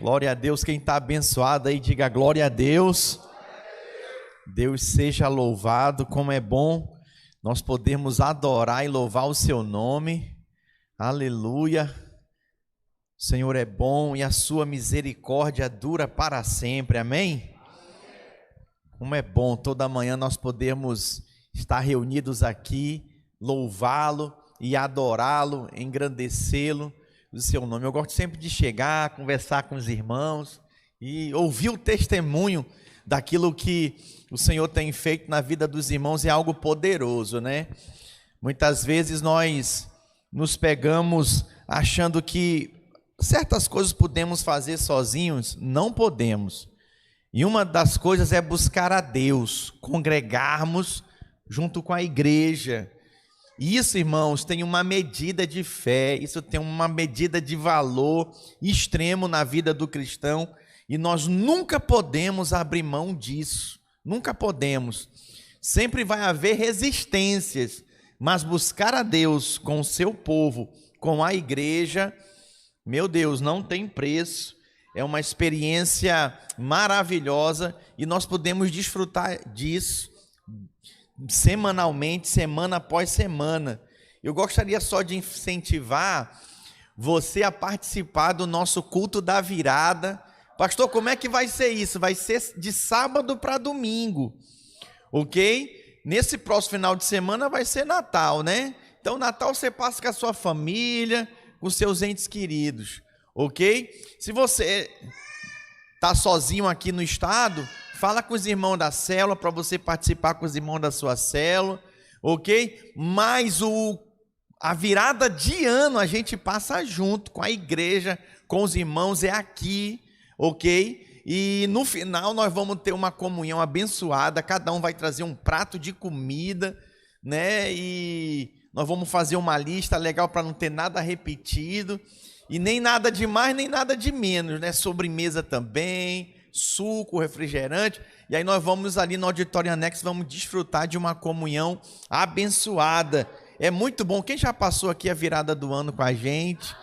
Glória a Deus, quem está abençoado aí, diga glória a Deus. Deus seja louvado, como é bom nós podermos adorar e louvar o seu nome. Aleluia. O Senhor é bom e a sua misericórdia dura para sempre, amém? Como é bom toda manhã nós podermos estar reunidos aqui, louvá-lo e adorá-lo, engrandecê-lo, o seu nome. Eu gosto sempre de chegar, conversar com os irmãos e ouvir o testemunho daquilo que o Senhor tem feito na vida dos irmãos. É algo poderoso, né? Muitas vezes nós nos pegamos achando que certas coisas podemos fazer sozinhos. Não podemos. E uma das coisas é buscar a Deus, congregarmos junto com a igreja. Isso, irmãos, tem uma medida de fé, isso tem uma medida de valor extremo na vida do cristão, e nós nunca podemos abrir mão disso, nunca podemos. Sempre vai haver resistências, mas buscar a Deus com o seu povo, com a igreja, meu Deus, não tem preço. É uma experiência maravilhosa e nós podemos desfrutar disso semanalmente, semana após semana. Eu gostaria só de incentivar você a participar do nosso culto da virada. Pastor, como é que vai ser isso? Vai ser de sábado para domingo, ok? Nesse próximo final de semana vai ser Natal, né? Então Natal você passa com a sua família, com seus entes queridos, ok? Se você está sozinho aqui no estado, fala com os irmãos da célula para você participar com os irmãos da sua célula, ok? Mas a virada de ano a gente passa junto com a igreja, com os irmãos, é aqui, ok? E no final nós vamos ter uma comunhão abençoada, cada um vai trazer um prato de comida, né? E nós vamos fazer uma lista legal para não ter nada repetido, e nem nada de mais, nem nada de menos, né? Sobremesa também, suco, refrigerante, e aí nós vamos ali no auditório anexo, vamos desfrutar de uma comunhão abençoada. É muito bom. Quem já passou aqui a virada do ano com a gente?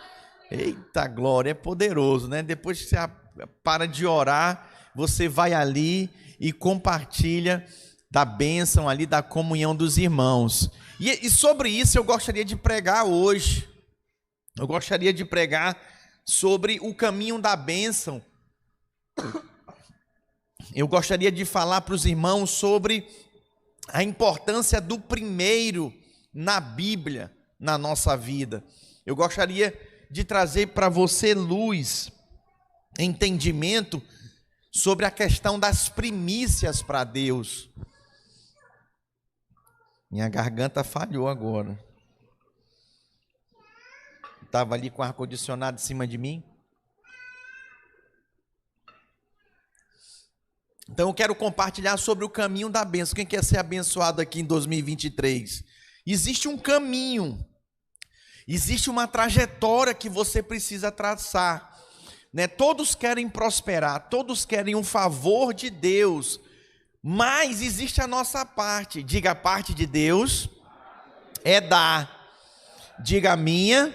Eita glória, é poderoso, né? Depois que você para de orar, você vai ali e compartilha da bênção ali, da comunhão dos irmãos. E sobre isso eu gostaria de pregar hoje. Eu gostaria de pregar sobre o caminho da bênção. Eu gostaria de falar para os irmãos sobre a importância do primeiro na Bíblia, na nossa vida. Eu gostaria de trazer para você luz, entendimento sobre a questão das primícias para Deus. Minha garganta falhou agora. Estava ali com o ar-condicionado em cima de mim. Então eu quero compartilhar sobre o caminho da bênção. Quem quer ser abençoado aqui em 2023? Existe um caminho, existe uma trajetória que você precisa traçar, né? Todos querem prosperar, todos querem um favor de Deus, mas existe a nossa parte. Diga, a parte de Deus é dar. Diga, a minha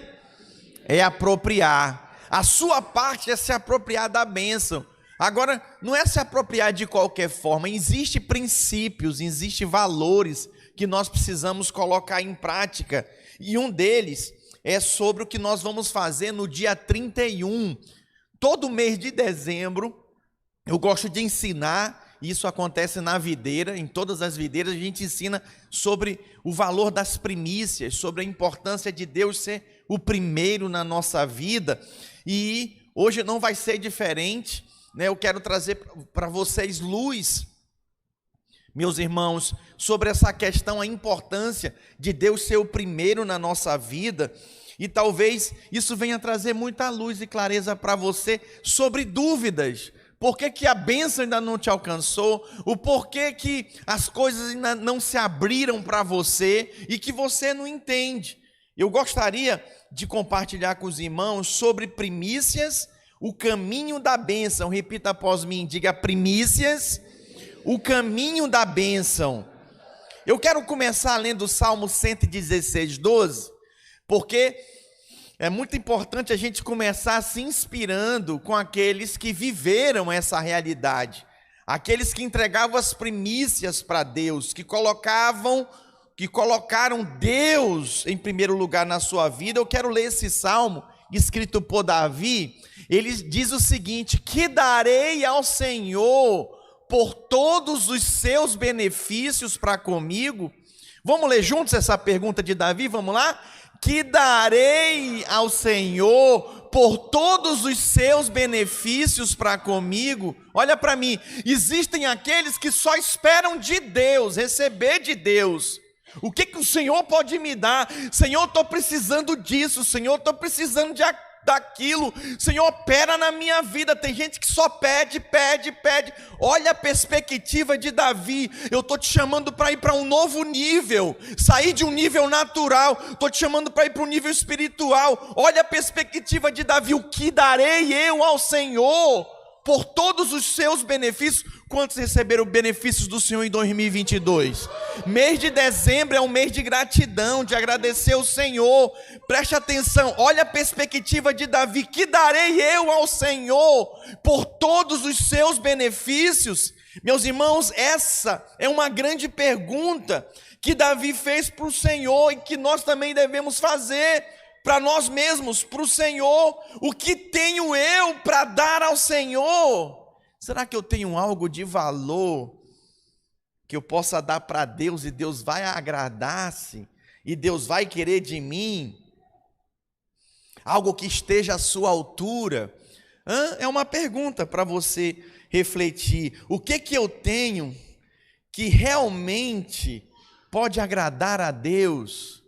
é apropriar. A sua parte é se apropriar da bênção. Agora, não é se apropriar de qualquer forma. Existem princípios, existem valores que nós precisamos colocar em prática. E um deles é sobre o que nós vamos fazer no dia 31. Todo mês de dezembro, eu gosto de ensinar, isso acontece na videira, em todas as videiras, a gente ensina sobre o valor das primícias, sobre a importância de Deus ser o primeiro na nossa vida. E hoje não vai ser diferente, né? Eu quero trazer para vocês luz, meus irmãos, sobre essa questão, a importância de Deus ser o primeiro na nossa vida. E talvez isso venha trazer muita luz e clareza para você sobre dúvidas. Por que a bênção ainda não te alcançou? O porquê que as coisas ainda não se abriram para você e que você não entende. Eu gostaria de compartilhar com os irmãos sobre primícias, o caminho da bênção. Repita após mim, diga, primícias, o caminho da bênção. Eu quero começar lendo o Salmo 116, 12, porque É muito importante a gente começar se inspirando com aqueles que viveram essa realidade, aqueles que entregavam as primícias para Deus, que colocaram Deus em primeiro lugar na sua vida. Eu quero ler esse salmo escrito por Davi. Ele diz o seguinte: que darei ao Senhor por todos os seus benefícios para comigo? Vamos ler juntos essa pergunta de Davi? Vamos lá? Que darei ao Senhor por todos os seus benefícios para comigo? Olha para mim, existem aqueles que só esperam de Deus, receber de Deus. O que o Senhor pode me dar? Senhor, estou precisando disso. Senhor, estou precisando daquilo. Senhor, opera na minha vida. Tem gente que só pede. Olha a perspectiva de Davi. Eu estou te chamando para ir para um novo nível, sair de um nível natural. Estou te chamando para ir para um nível espiritual. Olha a perspectiva de Davi. O que darei eu ao Senhor por todos os seus benefícios? Quantos receberam benefícios do Senhor em 2022? Mês de dezembro é um mês de gratidão, de agradecer ao Senhor. Preste atenção, olha a perspectiva de Davi. Que darei eu ao Senhor por todos os seus benefícios? Meus irmãos, essa é uma grande pergunta que Davi fez para o Senhor e que nós também devemos fazer para nós mesmos, para o Senhor. O que tenho eu para dar ao Senhor? Será que eu tenho algo de valor que eu possa dar para Deus e Deus vai agradar-se e Deus vai querer de mim? Algo que esteja à sua altura? É uma pergunta para você refletir. O que eu tenho que realmente pode agradar a Deus?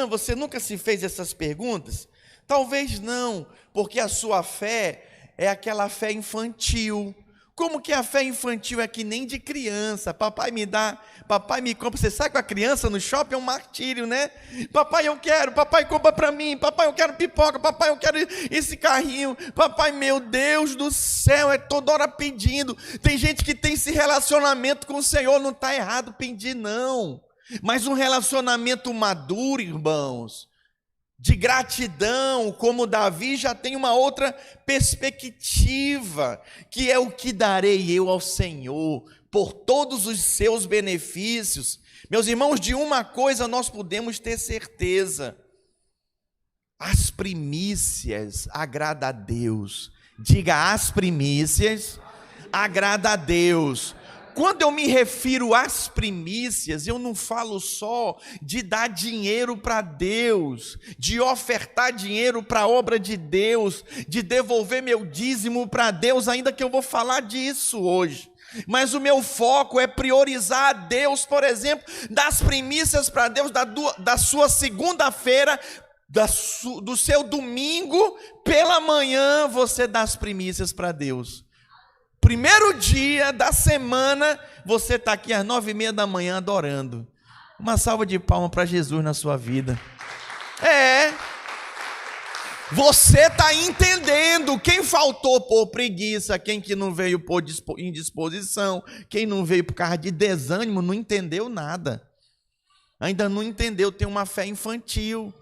Você nunca se fez essas perguntas? Talvez não, porque a sua fé é aquela fé infantil. Como que a fé infantil é que nem de criança? Papai me dá, papai me compra. Você sai com a criança no shopping, é um martírio, né? Papai, eu quero, papai compra para mim, papai, eu quero pipoca, papai, eu quero esse carrinho, papai, meu Deus do céu, é toda hora pedindo. Tem gente que tem esse relacionamento com o Senhor, não está errado pedir não, mas um relacionamento maduro, irmãos, de gratidão, como Davi, já tem uma outra perspectiva, que é o que darei eu ao Senhor por todos os seus benefícios. Meus irmãos, de uma coisa nós podemos ter certeza: as primícias agrada a Deus. Diga, as primícias agrada a Deus. Quando eu me refiro às primícias, eu não falo só de dar dinheiro para Deus, de ofertar dinheiro para a obra de Deus, de devolver meu dízimo para Deus, ainda que eu vou falar disso hoje. Mas o meu foco é priorizar a Deus, por exemplo, das primícias para Deus, da sua segunda-feira, do seu domingo, pela manhã, você dá as primícias para Deus. Primeiro dia da semana, você está aqui às 9h30 da manhã adorando. Uma salva de palmas para Jesus na sua vida. Você está entendendo. Quem faltou por preguiça, quem que não veio por indisposição, quem não veio por causa de desânimo, não entendeu nada. Ainda não entendeu, tem uma fé infantil.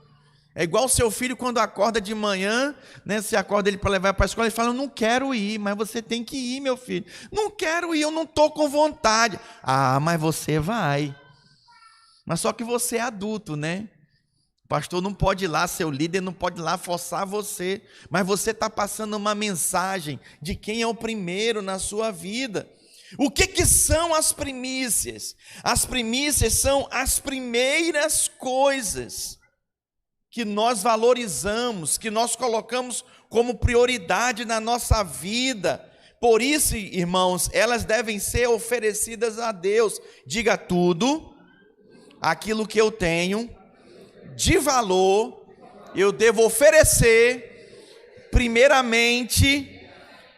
É igual o seu filho quando acorda de manhã, né? Você acorda ele para levar para a escola, ele fala: eu não quero ir, mas você tem que ir, meu filho. Não quero ir, eu não estou com vontade. Ah, mas você vai. Mas só que você é adulto, né? O pastor não pode ir lá, seu líder não pode ir lá forçar você. Mas você está passando uma mensagem de quem é o primeiro na sua vida. O que são as primícias? As primícias são as primeiras coisas que nós valorizamos, que nós colocamos como prioridade na nossa vida. Por isso, irmãos, elas devem ser oferecidas a Deus. Diga: tudo aquilo que eu tenho de valor, eu devo oferecer primeiramente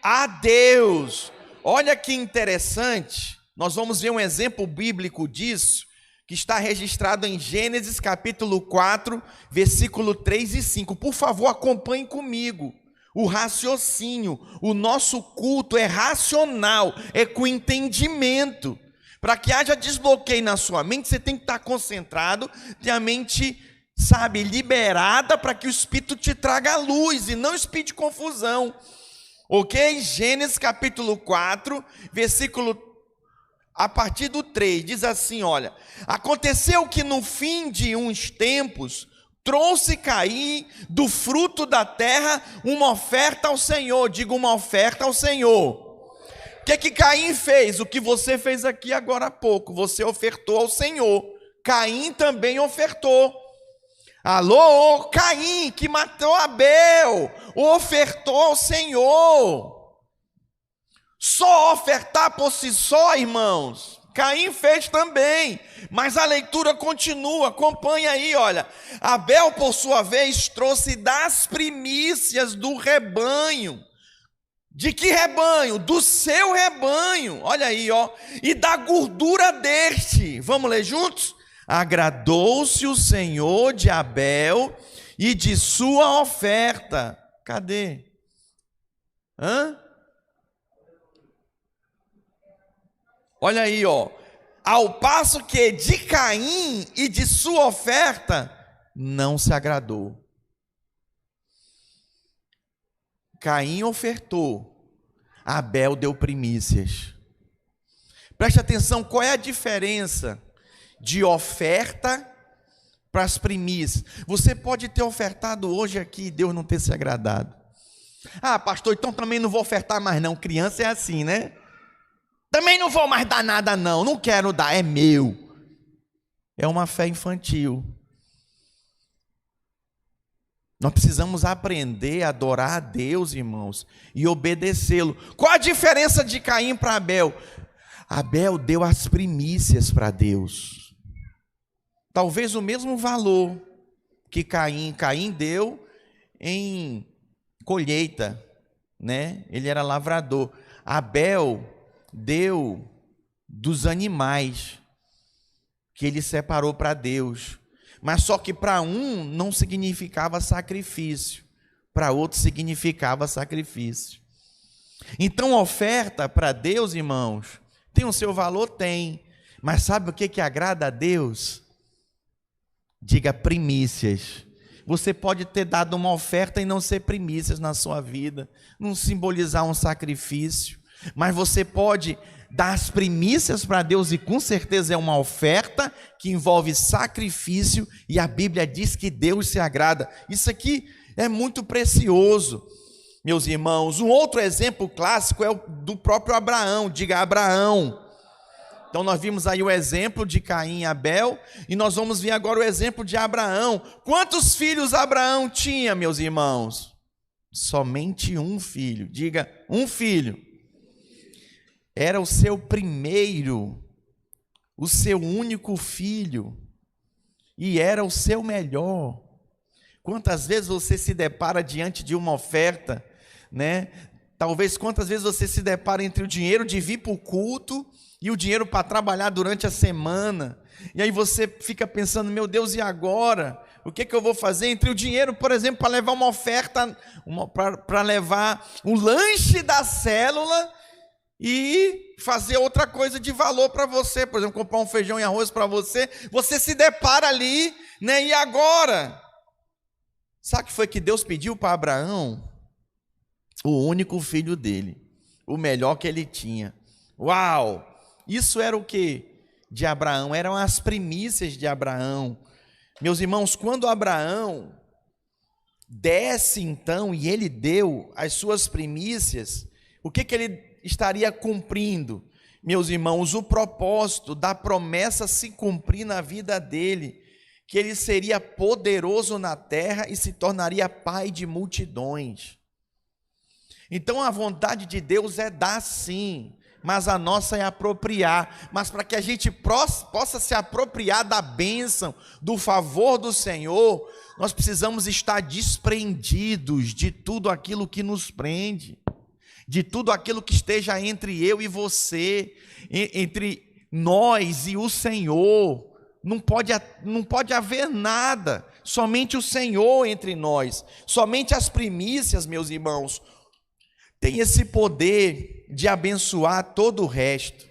a Deus. Olha que interessante, nós vamos ver um exemplo bíblico disso, que está registrado em Gênesis capítulo 4, versículo 3 e 5. Por favor, acompanhe comigo o raciocínio. O nosso culto é racional, é com entendimento. Para que haja desbloqueio na sua mente, você tem que estar concentrado, ter a mente sabe, liberada para que o Espírito te traga a luz e não espírito de confusão. Ok? Gênesis capítulo 4, versículo a partir do 3, diz assim, olha: aconteceu que no fim de uns tempos, trouxe Caim do fruto da terra uma oferta ao Senhor. Diga, uma oferta ao Senhor. O que Caim fez? O que você fez aqui agora há pouco. Você ofertou ao Senhor. Caim também ofertou. Alô, Caim, que matou Abel, ofertou ao Senhor. Só ofertar por si só, irmãos, Caim fez também, mas a leitura continua, acompanha aí, olha. Abel, por sua vez, trouxe das primícias do rebanho. De que rebanho? Do seu rebanho, olha aí, ó. E da gordura deste, vamos ler juntos? Agradou-se o Senhor de Abel e de sua oferta. Cadê? Olha aí, ó. Ao passo que de Caim e de sua oferta não se agradou. Caim ofertou, Abel deu primícias. Preste atenção, qual é a diferença de oferta para as primícias? Você pode ter ofertado hoje aqui e Deus não ter se agradado. Ah, pastor, então também não vou ofertar mais não. Criança é assim, né? Também não vou mais dar nada não, não quero dar, é meu. É uma fé infantil. Nós precisamos aprender a adorar a Deus, irmãos, e obedecê-lo. Qual a diferença de Caim para Abel? Abel deu as primícias para Deus. Talvez o mesmo valor que Caim deu em colheita, né? Ele era lavrador. Abel deu dos animais que ele separou para Deus. Mas só que para um não significava sacrifício, para outro significava sacrifício. Então, oferta para Deus, irmãos, tem o seu valor? Tem. Mas sabe o que agrada a Deus? Diga, primícias. Você pode ter dado uma oferta e não ser primícias na sua vida, não simbolizar um sacrifício, mas você pode dar as primícias para Deus, e com certeza é uma oferta que envolve sacrifício, e a Bíblia diz que Deus se agrada. Isso aqui é muito precioso, meus irmãos. Um outro exemplo clássico é o do próprio Abraão. Diga, Abraão. Então nós vimos aí o exemplo de Caim e Abel, e nós vamos ver agora o exemplo de Abraão. Quantos filhos Abraão tinha, meus irmãos? Somente um filho. Diga, um filho. Era o seu primeiro, o seu único filho, e era o seu melhor. Quantas vezes você se depara diante de uma oferta, né? Talvez quantas vezes você se depara entre o dinheiro de vir para o culto e o dinheiro para trabalhar durante a semana, e aí você fica pensando, meu Deus, e agora? O que eu vou fazer? Entre o dinheiro, por exemplo, para levar uma oferta, para levar um lanche da célula, e fazer outra coisa de valor para você, por exemplo, comprar um feijão e arroz para você, você se depara ali, né? E agora? Sabe o que foi que Deus pediu para Abraão? O único filho dele, o melhor que ele tinha. Uau! Isso era o que de Abraão? Eram as primícias de Abraão. Meus irmãos, quando Abraão desce então, e ele deu as suas primícias, o que ele estaria cumprindo, meus irmãos? O propósito da promessa se cumprir na vida dele, que ele seria poderoso na terra e se tornaria pai de multidões. Então a vontade de Deus é dar sim, mas a nossa é apropriar. Mas para que a gente possa se apropriar da bênção, do favor do Senhor, nós precisamos estar desprendidos de tudo aquilo que nos prende, de tudo aquilo que esteja entre eu e você, entre nós e o Senhor. Não pode haver nada, somente o Senhor entre nós, somente as primícias, meus irmãos, tem esse poder de abençoar todo o resto.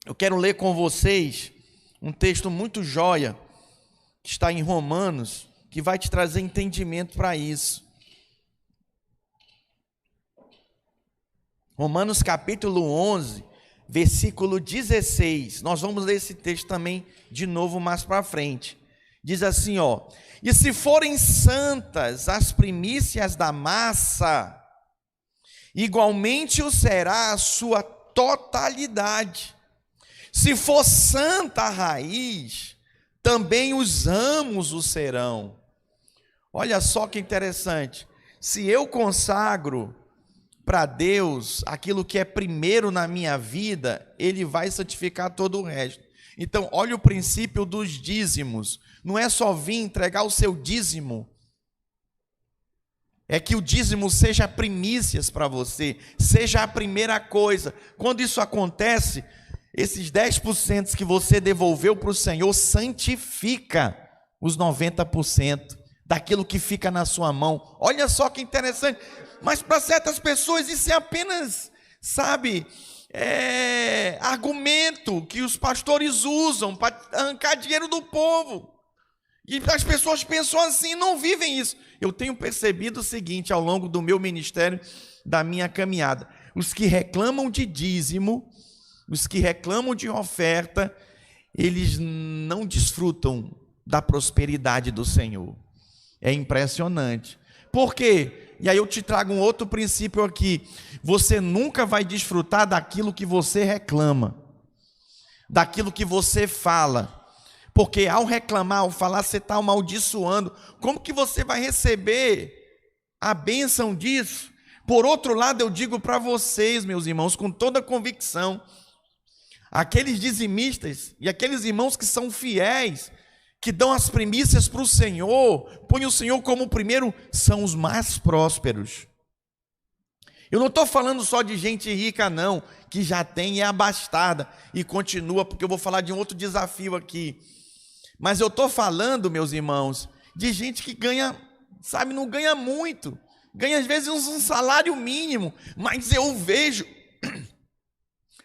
Eu quero ler com vocês um texto muito joia, que está em Romanos, que vai te trazer entendimento para isso. Romanos capítulo 11, versículo 16. Nós vamos ler esse texto também de novo mais para frente. Diz assim, ó: e se forem santas as primícias da massa, igualmente o será a sua totalidade. Se for santa a raiz, também os ramos o serão. Olha só que interessante. Se eu consagro para Deus aquilo que é primeiro na minha vida, Ele vai santificar todo o resto. Então, olha o princípio dos dízimos. Não é só vir entregar o seu dízimo. É que o dízimo seja primícias para você, seja a primeira coisa. Quando isso acontece, esses 10% que você devolveu para o Senhor santifica os 90% daquilo que fica na sua mão. Olha só que interessante. Mas para certas pessoas isso é apenas, argumento que os pastores usam para arrancar dinheiro do povo. E as pessoas pensam assim, não vivem isso. Eu tenho percebido o seguinte ao longo do meu ministério, da minha caminhada: os que reclamam de dízimo, os que reclamam de oferta, eles não desfrutam da prosperidade do Senhor. É impressionante. Por quê? E aí eu te trago um outro princípio aqui. Você nunca vai desfrutar daquilo que você reclama, daquilo que você fala. Porque ao reclamar, ao falar, você está amaldiçoando. Como que você vai receber a bênção disso? Por outro lado, eu digo para vocês, meus irmãos, com toda convicção, aqueles dizimistas e aqueles irmãos que são fiéis, que dão as primícias para o Senhor, põem o Senhor como primeiro, são os mais prósperos. Eu não estou falando só de gente rica, não, que já tem e é abastada e continua, porque eu vou falar de um outro desafio aqui. Mas eu estou falando, meus irmãos, de gente que ganha, não ganha muito, ganha às vezes um salário mínimo, mas eu vejo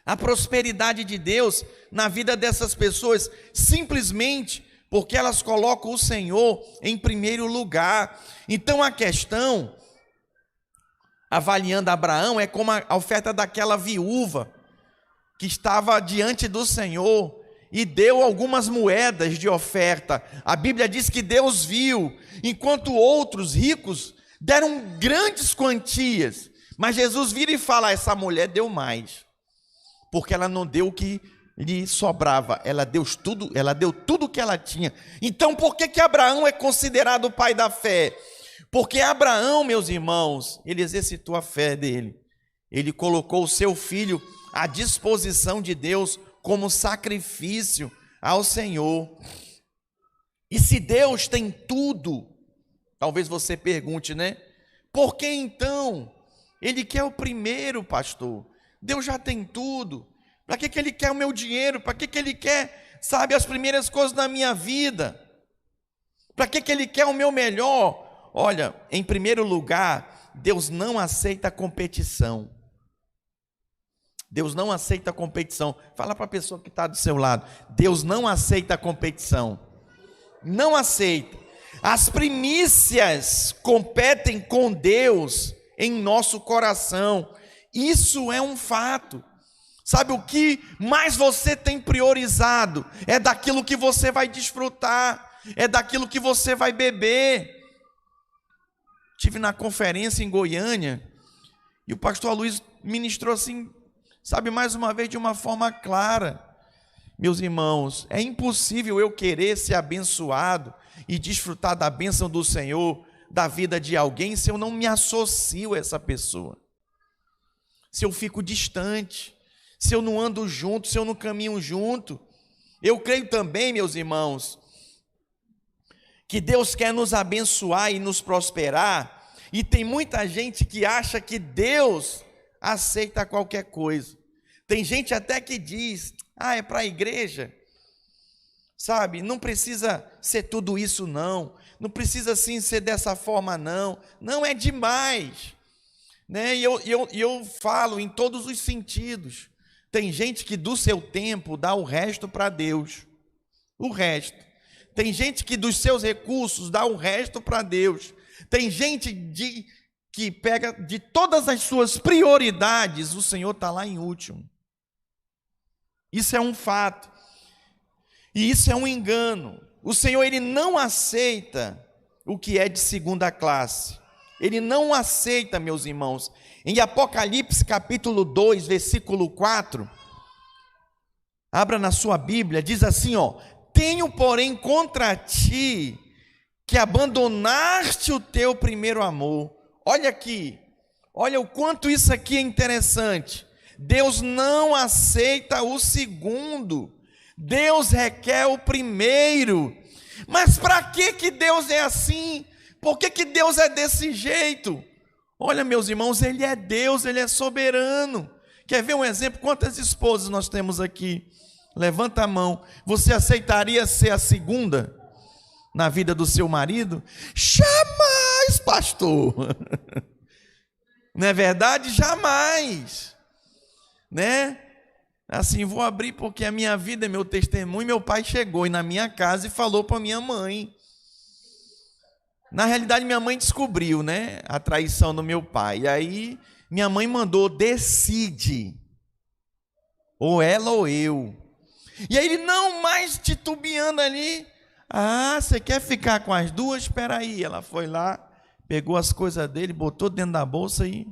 a prosperidade de Deus na vida dessas pessoas, simplesmente porque elas colocam o Senhor em primeiro lugar. Então a questão, avaliando Abraão, é como a oferta daquela viúva que estava diante do Senhor e deu algumas moedas de oferta. A Bíblia diz que Deus viu, enquanto outros ricos deram grandes quantias, mas Jesus vira e fala: essa mulher deu mais, porque ela não deu o que lhe sobrava, ela deu tudo o que ela tinha. Então por que Abraão é considerado o pai da fé? Porque Abraão, meus irmãos, ele exercitou a fé dele, ele colocou o seu filho à disposição de Deus como sacrifício ao Senhor. E se Deus tem tudo, talvez você pergunte, né? Por que então Ele quer o primeiro, pastor? Deus já tem tudo. Para que Ele quer o meu dinheiro? Para que Ele quer, as primeiras coisas da minha vida? Para que Ele quer o meu melhor? Olha, em primeiro lugar, Deus não aceita competição. Deus não aceita competição. Fala para a pessoa que está do seu lado: Deus não aceita competição. Não aceita. As primícias competem com Deus em nosso coração. Isso é um fato. Sabe o que mais você tem priorizado? É daquilo que você vai desfrutar, é daquilo que você vai beber. Estive na conferência em Goiânia e o pastor Luiz ministrou assim, mais uma vez de uma forma clara. Meus irmãos, é impossível eu querer ser abençoado e desfrutar da bênção do Senhor, da vida de alguém, se eu não me associo a essa pessoa, se eu fico distante, se eu não ando junto, se eu não caminho junto. Eu creio também, meus irmãos, que Deus quer nos abençoar e nos prosperar, e tem muita gente que acha que Deus aceita qualquer coisa. Tem gente até que diz: é para a igreja, não precisa ser tudo isso não precisa assim ser dessa forma não é demais, né? E eu falo em todos os sentidos. Tem gente que do seu tempo dá o resto para Deus, o resto. Tem gente que dos seus recursos dá o resto para Deus. Tem gente que pega de todas as suas prioridades, o Senhor está lá em último. Isso é um fato. E isso é um engano. O Senhor, Ele não aceita o que é de segunda classe. Ele não aceita, meus irmãos. Em Apocalipse capítulo 2, versículo 4, abra na sua Bíblia, diz assim, tenho, porém, contra ti que abandonaste o teu primeiro amor. Olha aqui, olha o quanto isso aqui é interessante. Deus não aceita o segundo, Deus requer o primeiro. Mas para que Deus é assim? Por que Deus é desse jeito? Olha, meus irmãos, Ele é Deus, Ele é soberano. Quer ver um exemplo? Quantas esposas nós temos aqui? Levanta a mão. Você aceitaria ser a segunda na vida do seu marido? Jamais, pastor. Não é verdade? Jamais. Né? Assim, vou abrir porque a minha vida é meu testemunho. Meu pai chegou na minha casa e falou para minha mãe. Na realidade, minha mãe descobriu, né, a traição do meu pai. E aí, minha mãe mandou, decide. Ou ela ou eu. E aí, ele não mais titubeando ali. Ah, você quer ficar com as duas? Espera aí. Ela foi lá, pegou as coisas dele, botou dentro da bolsa e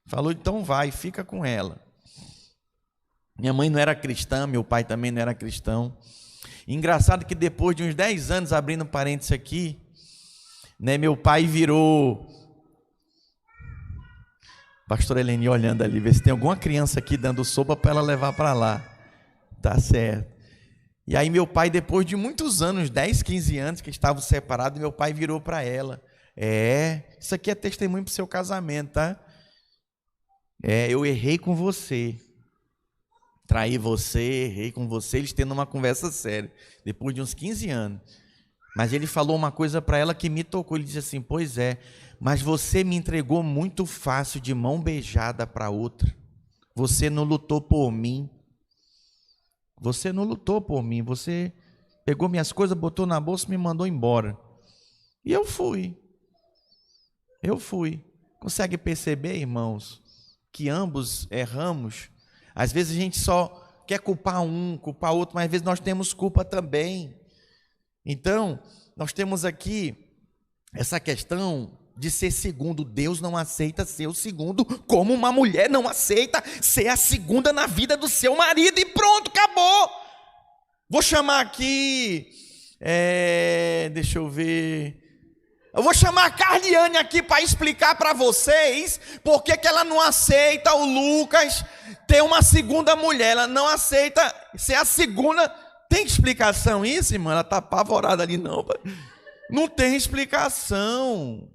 falou, então vai, fica com ela. Minha mãe não era cristã, meu pai também não era cristão. Engraçado que depois de uns 10 anos, abrindo parênteses aqui, né, meu pai virou... Pastor Helene olhando ali, ver se tem alguma criança aqui dando sopa para ela levar para lá. Tá certo. E aí meu pai, depois de muitos anos, 10, 15 anos que estavam separados, meu pai virou para ela. Isso aqui é testemunho para o seu casamento, tá? Eu errei com você. Traí você, errei com você. Eles tendo uma conversa séria, depois de uns 15 anos. Mas ele falou uma coisa para ela que me tocou. Ele disse assim, pois é, mas você me entregou muito fácil de mão beijada para outra. Você não lutou por mim. Você não lutou por mim. Você pegou minhas coisas, botou na bolsa e me mandou embora. E eu fui. Consegue perceber, irmãos, que ambos erramos? Às vezes a gente só quer culpar um, culpar outro, mas às vezes nós temos culpa também. Então, nós temos aqui essa questão de ser segundo. Deus não aceita ser o segundo, como uma mulher não aceita ser a segunda na vida do seu marido, e pronto, acabou. Vou chamar aqui, deixa eu ver... Eu vou chamar a Carliane aqui para explicar para vocês por que ela não aceita o Lucas ter uma segunda mulher. Ela não aceita ser a segunda. Tem explicação isso, irmã? Ela está apavorada ali, não. Não tem explicação.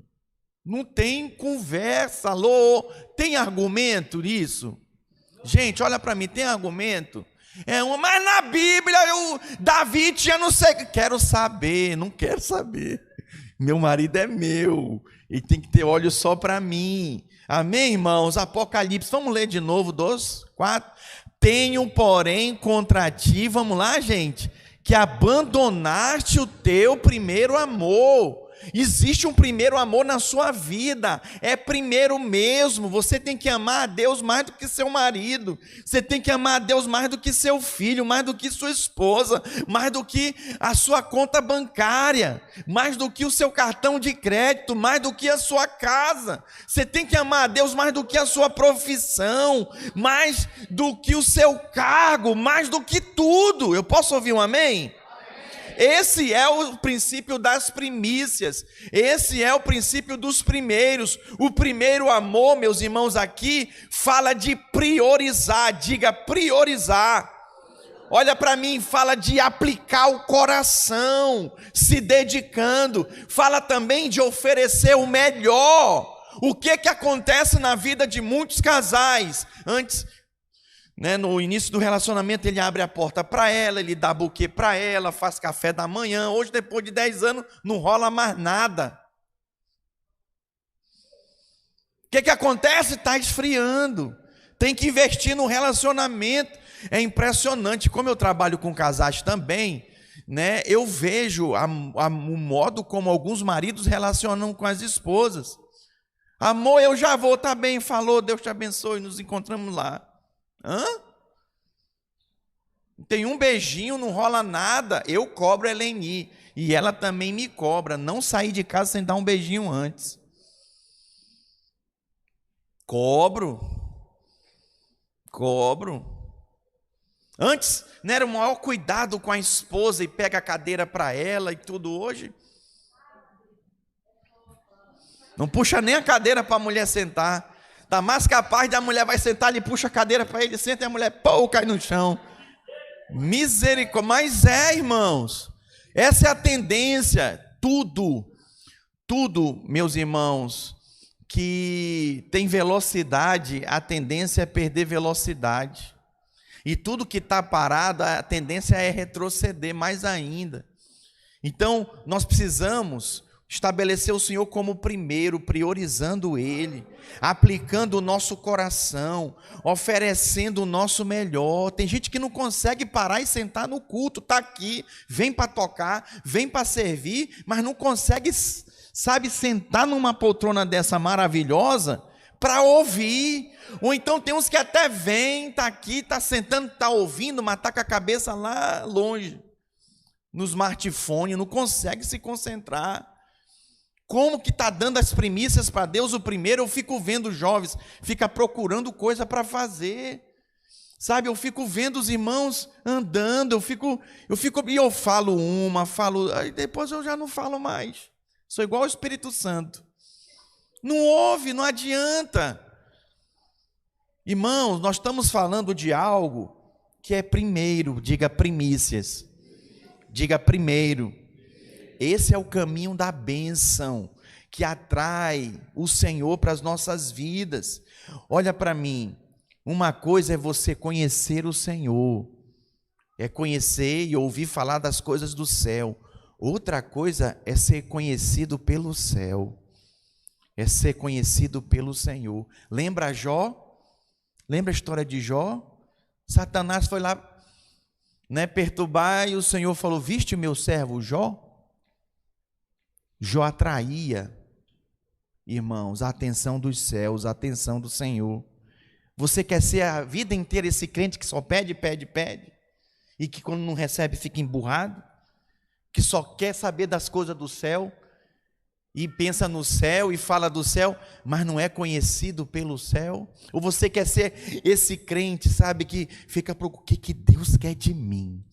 Não tem conversa. Alô? Tem argumento nisso? Gente, olha para mim, tem argumento? Mas na Bíblia, Davi tinha não sei... Quero saber, não quero saber. Meu marido é meu, ele tem que ter olho só para mim. Amém, irmãos? Apocalipse, vamos ler de novo, 2, 4. Tenho, porém, contra ti, vamos lá, gente, que abandonaste o teu primeiro amor. Existe um primeiro amor na sua vida, é primeiro mesmo. Você tem que amar a Deus mais do que seu marido, você tem que amar a Deus mais do que seu filho, mais do que sua esposa, mais do que a sua conta bancária, mais do que o seu cartão de crédito, mais do que a sua casa. Você tem que amar a Deus mais do que a sua profissão, mais do que o seu cargo, mais do que tudo. Eu posso ouvir um amém? Esse é o princípio das primícias, esse é o princípio dos primeiros. O primeiro amor, meus irmãos, aqui fala de priorizar, diga priorizar. Olha para mim, fala de aplicar o coração, se dedicando. Fala também de oferecer o melhor. O que acontece na vida de muitos casais? Antes... no início do relacionamento, ele abre a porta para ela, ele dá buquê para ela, faz café da manhã. Hoje, depois de 10 anos, não rola mais nada. O que acontece? Está esfriando. Tem que investir no relacionamento. É impressionante, como eu trabalho com casais também, né, eu vejo o modo como alguns maridos relacionam com as esposas. Amor, eu já vou, tá bem, falou, Deus te abençoe, nos encontramos lá. Hã? Tem um beijinho, não rola nada, eu cobro a Eleni, e ela também me cobra, não sair de casa sem dar um beijinho antes. Cobro. Antes, não era o maior cuidado com a esposa e pega a cadeira para ela e tudo hoje? Não puxa nem a cadeira para a mulher sentar. Está mais capaz da mulher vai sentar, ele puxa a cadeira para ele, senta e a mulher, pô, cai no chão. Misericórdia. Mas irmãos, essa é a tendência. Tudo, meus irmãos, que tem velocidade, a tendência é perder velocidade. E tudo que está parado, a tendência é retroceder mais ainda. Então, nós precisamos estabelecer o Senhor como primeiro, priorizando Ele, aplicando o nosso coração, oferecendo o nosso melhor. Tem gente que não consegue parar e sentar no culto, está aqui, vem para tocar, vem para servir, mas não consegue, sabe, sentar numa poltrona dessa maravilhosa para ouvir. Ou então tem uns que até vem, está aqui, está sentando, está ouvindo, mas está com a cabeça lá longe, no smartphone, não consegue se concentrar. Como que está dando as primícias para Deus? O primeiro, eu fico vendo jovens, fica procurando coisa para fazer, sabe? Eu fico vendo os irmãos andando, e eu falo aí depois eu já não falo mais. Sou igual ao Espírito Santo. Não ouve, não adianta. Irmãos, nós estamos falando de algo que é primeiro, diga primícias. Diga primeiro. Esse é o caminho da bênção que atrai o Senhor para as nossas vidas. Olha para mim, uma coisa é você conhecer o Senhor, é conhecer e ouvir falar das coisas do céu. Outra coisa é ser conhecido pelo céu, é ser conhecido pelo Senhor. Lembra Jó? Lembra a história de Jó? Satanás foi lá, né, perturbar e o Senhor falou: viste o meu servo Jó? Jó atraía, irmãos, a atenção dos céus, a atenção do Senhor. Você quer ser a vida inteira esse crente que só pede, e que quando não recebe fica emburrado, que só quer saber das coisas do céu, e pensa no céu e fala do céu, mas não é conhecido pelo céu? Ou você quer ser esse crente, sabe, que fica procurando, o que Deus quer de mim?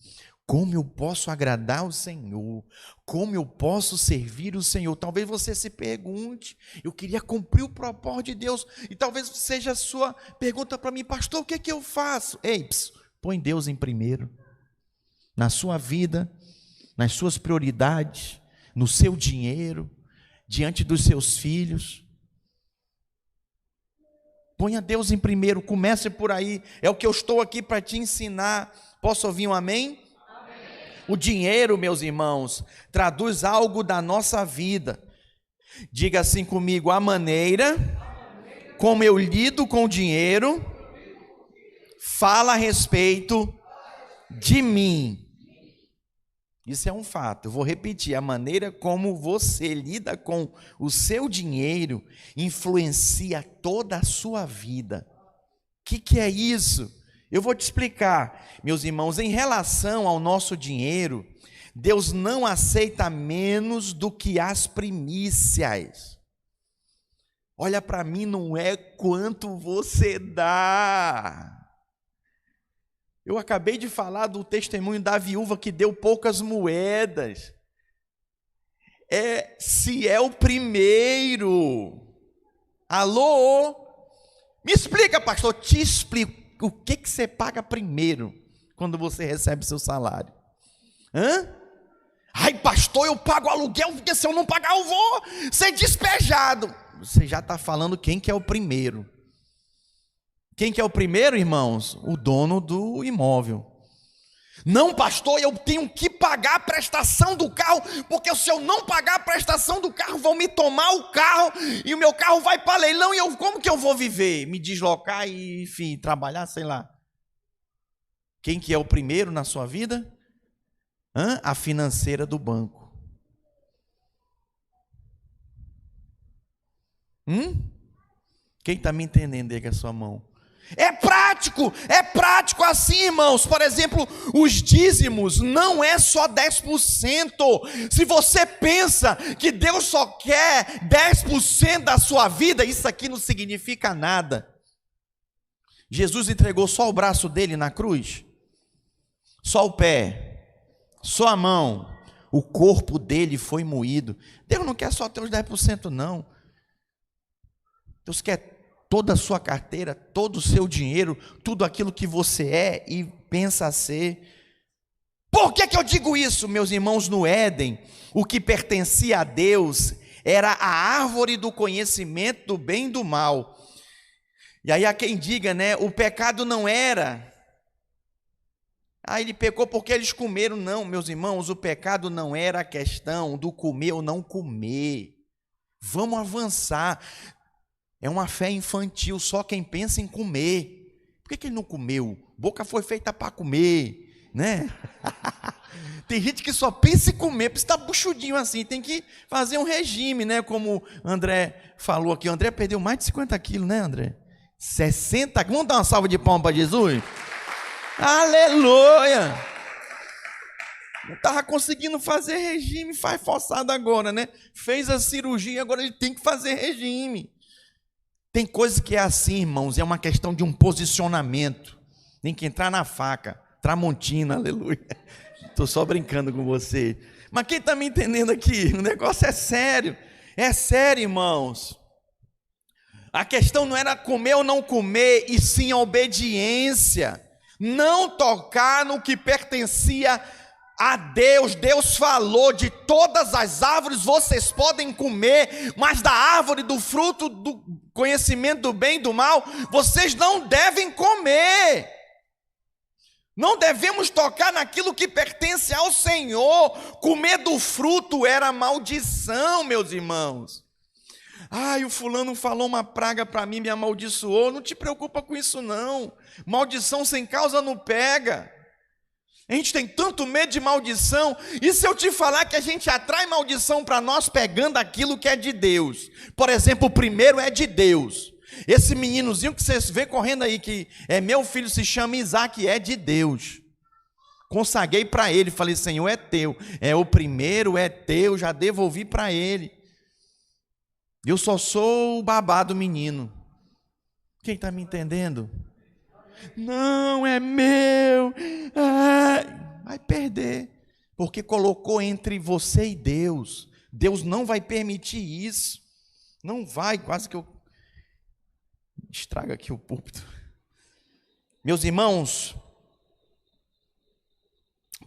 Como eu posso agradar o Senhor? Como eu posso servir o Senhor? Talvez você se pergunte, eu queria cumprir o propósito de Deus, e talvez seja a sua pergunta para mim: pastor, o que é que eu faço? Ei, põe Deus em primeiro, na sua vida, nas suas prioridades, no seu dinheiro, diante dos seus filhos. Ponha Deus em primeiro, comece por aí, é o que eu estou aqui para te ensinar. Posso ouvir um amém? O dinheiro, meus irmãos, traduz algo da nossa vida. Diga assim comigo: a maneira como eu lido com o dinheiro fala a respeito de mim. Isso é um fato. Eu vou repetir: a maneira como você lida com o seu dinheiro influencia toda a sua vida. O que é isso? Eu vou te explicar, meus irmãos. Em relação ao nosso dinheiro, Deus não aceita menos do que as primícias. Olha para mim, não é quanto você dá. Eu acabei de falar do testemunho da viúva que deu poucas moedas. Se é o primeiro. Alô? Me explica, pastor. Te explico. O que você paga primeiro quando você recebe seu salário? Ai, pastor, eu pago aluguel, porque se eu não pagar eu vou ser despejado. Você já está falando quem que é o primeiro. Quem que é o primeiro, irmãos? O dono do imóvel. Não, pastor, eu tenho que pagar a prestação do carro, porque se eu não pagar a prestação do carro, vão me tomar o carro, e o meu carro vai para leilão, e como que eu vou viver? Me deslocar e, enfim, trabalhar, sei lá. Quem que é o primeiro na sua vida? A financeira do banco. Quem está me entendendo aí com a sua mão? É prático assim, irmãos. Por exemplo, os dízimos não é só 10%. Se você pensa que Deus só quer 10% da sua vida, isso aqui não significa nada. Jesus entregou só o braço dele na cruz, só o pé, só a mão, o corpo dele foi moído. Deus não quer só ter os 10% não. Deus quer toda a sua carteira, todo o seu dinheiro, tudo aquilo que você é e pensa ser. Por que eu digo isso, meus irmãos? No Éden, o que pertencia a Deus era a árvore do conhecimento do bem e do mal. E aí há quem diga, né, o pecado não era, ele pecou porque eles comeram. Não, meus irmãos, o pecado não era a questão do comer ou não comer. Vamos avançar. É uma fé infantil, só quem pensa em comer. Por que ele não comeu? Boca foi feita para comer, né? Tem gente que só pensa em comer, precisa estar buchudinho assim, tem que fazer um regime, né? Como o André falou aqui, o André perdeu mais de 50 quilos, né, André? 60, vamos dar uma salva de palmas para Jesus? Aleluia! Não estava conseguindo fazer regime, faz forçado agora, né? Fez a cirurgia, agora ele tem que fazer regime. Tem coisas que é assim, irmãos, é uma questão de um posicionamento. Tem que entrar na faca. Tramontina, aleluia. Estou só brincando com você. Mas quem está me entendendo aqui? O negócio é sério. É sério, irmãos. A questão não era comer ou não comer, e sim a obediência. Não tocar no que pertencia a Deus. Deus falou: de todas as árvores vocês podem comer, mas da árvore do fruto do conhecimento do bem e do mal, vocês não devem comer. Não devemos tocar naquilo que pertence ao Senhor. Comer do fruto era maldição, meus irmãos. O fulano falou uma praga para mim, me amaldiçoou. Não te preocupa com isso não. Maldição sem causa não pega. A gente tem tanto medo de maldição. E se eu te falar que a gente atrai maldição para nós pegando aquilo que é de Deus? Por exemplo, o primeiro é de Deus. Esse meninozinho que você vê correndo aí, que é meu filho, se chama Isaac, é de Deus. Consagrei para ele, falei: Senhor, é teu. É o primeiro, é teu, já devolvi para ele. Eu só sou o babá do menino. Quem está me entendendo? Não, é meu. Vai perder, porque colocou entre você e Deus. Deus não vai permitir isso. Não vai. Quase que eu estrago aqui o púlpito. Meus irmãos,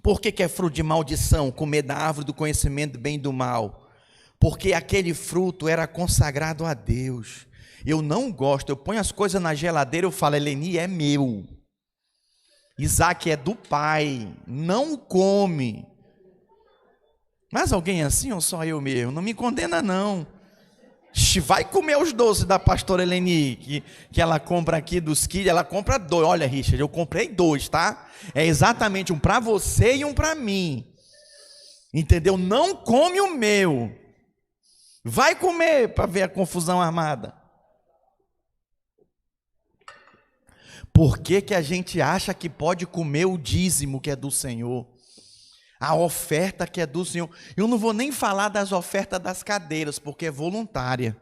por que é fruto de maldição comer da árvore do conhecimento do bem e do mal? Porque aquele fruto era consagrado a Deus. Eu não gosto, eu ponho as coisas na geladeira, eu falo: Eleni, é meu. Isaac é do pai, não come. Mas alguém assim ou só eu mesmo? Não me condena não. Vai comer os doces da pastora Eleni, que ela compra aqui dos quilos, ela compra 2. Olha, Richard, eu comprei 2, tá? É exatamente um para você e um para mim. Entendeu? Não come o meu. Vai comer para ver a confusão armada. Por que a gente acha que pode comer o dízimo que é do Senhor? A oferta que é do Senhor. Eu não vou nem falar das ofertas das cadeiras, porque é voluntária.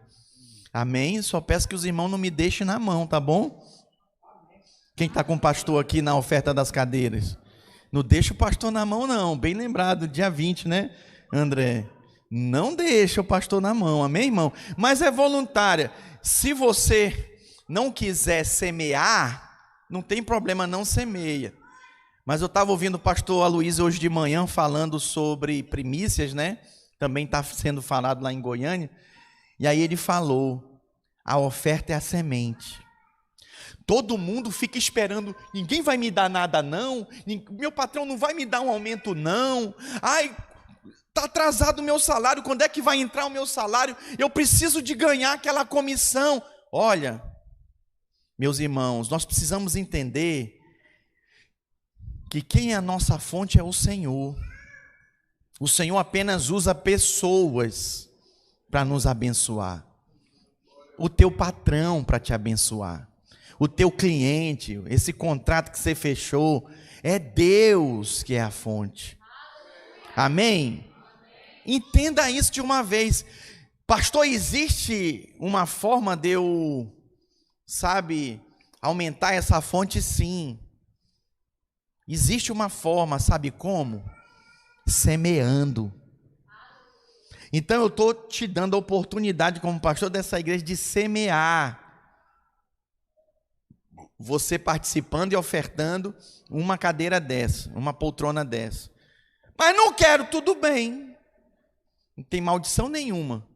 Amém? Só peço que os irmãos não me deixem na mão, tá bom? Quem está com o pastor aqui na oferta das cadeiras? Não deixa o pastor na mão não. Bem lembrado, dia 20, né, André? Não deixa o pastor na mão, amém, irmão? Mas é voluntária. Se você não quiser semear, não tem problema, não semeia. Mas eu estava ouvindo o pastor Aloysio hoje de manhã falando sobre primícias, né? Também está sendo falado lá em Goiânia. E aí ele falou: a oferta é a semente. Todo mundo fica esperando: ninguém vai me dar nada não, meu patrão não vai me dar um aumento não. Está atrasado o meu salário, quando é que vai entrar o meu salário? Eu preciso de ganhar aquela comissão. Olha, meus irmãos, nós precisamos entender que quem é a nossa fonte é o Senhor. O Senhor apenas usa pessoas para nos abençoar. O teu patrão para te abençoar. O teu cliente, esse contrato que você fechou, é Deus que é a fonte. Amém? Entenda isso de uma vez. Pastor, existe uma forma de eu, aumentar essa fonte? Sim. Existe uma forma, sabe como? Semeando. Então eu estou te dando a oportunidade como pastor dessa igreja de semear. Você participando e ofertando uma cadeira dessa, uma poltrona dessa. Mas não quero, tudo bem. Não tem maldição nenhuma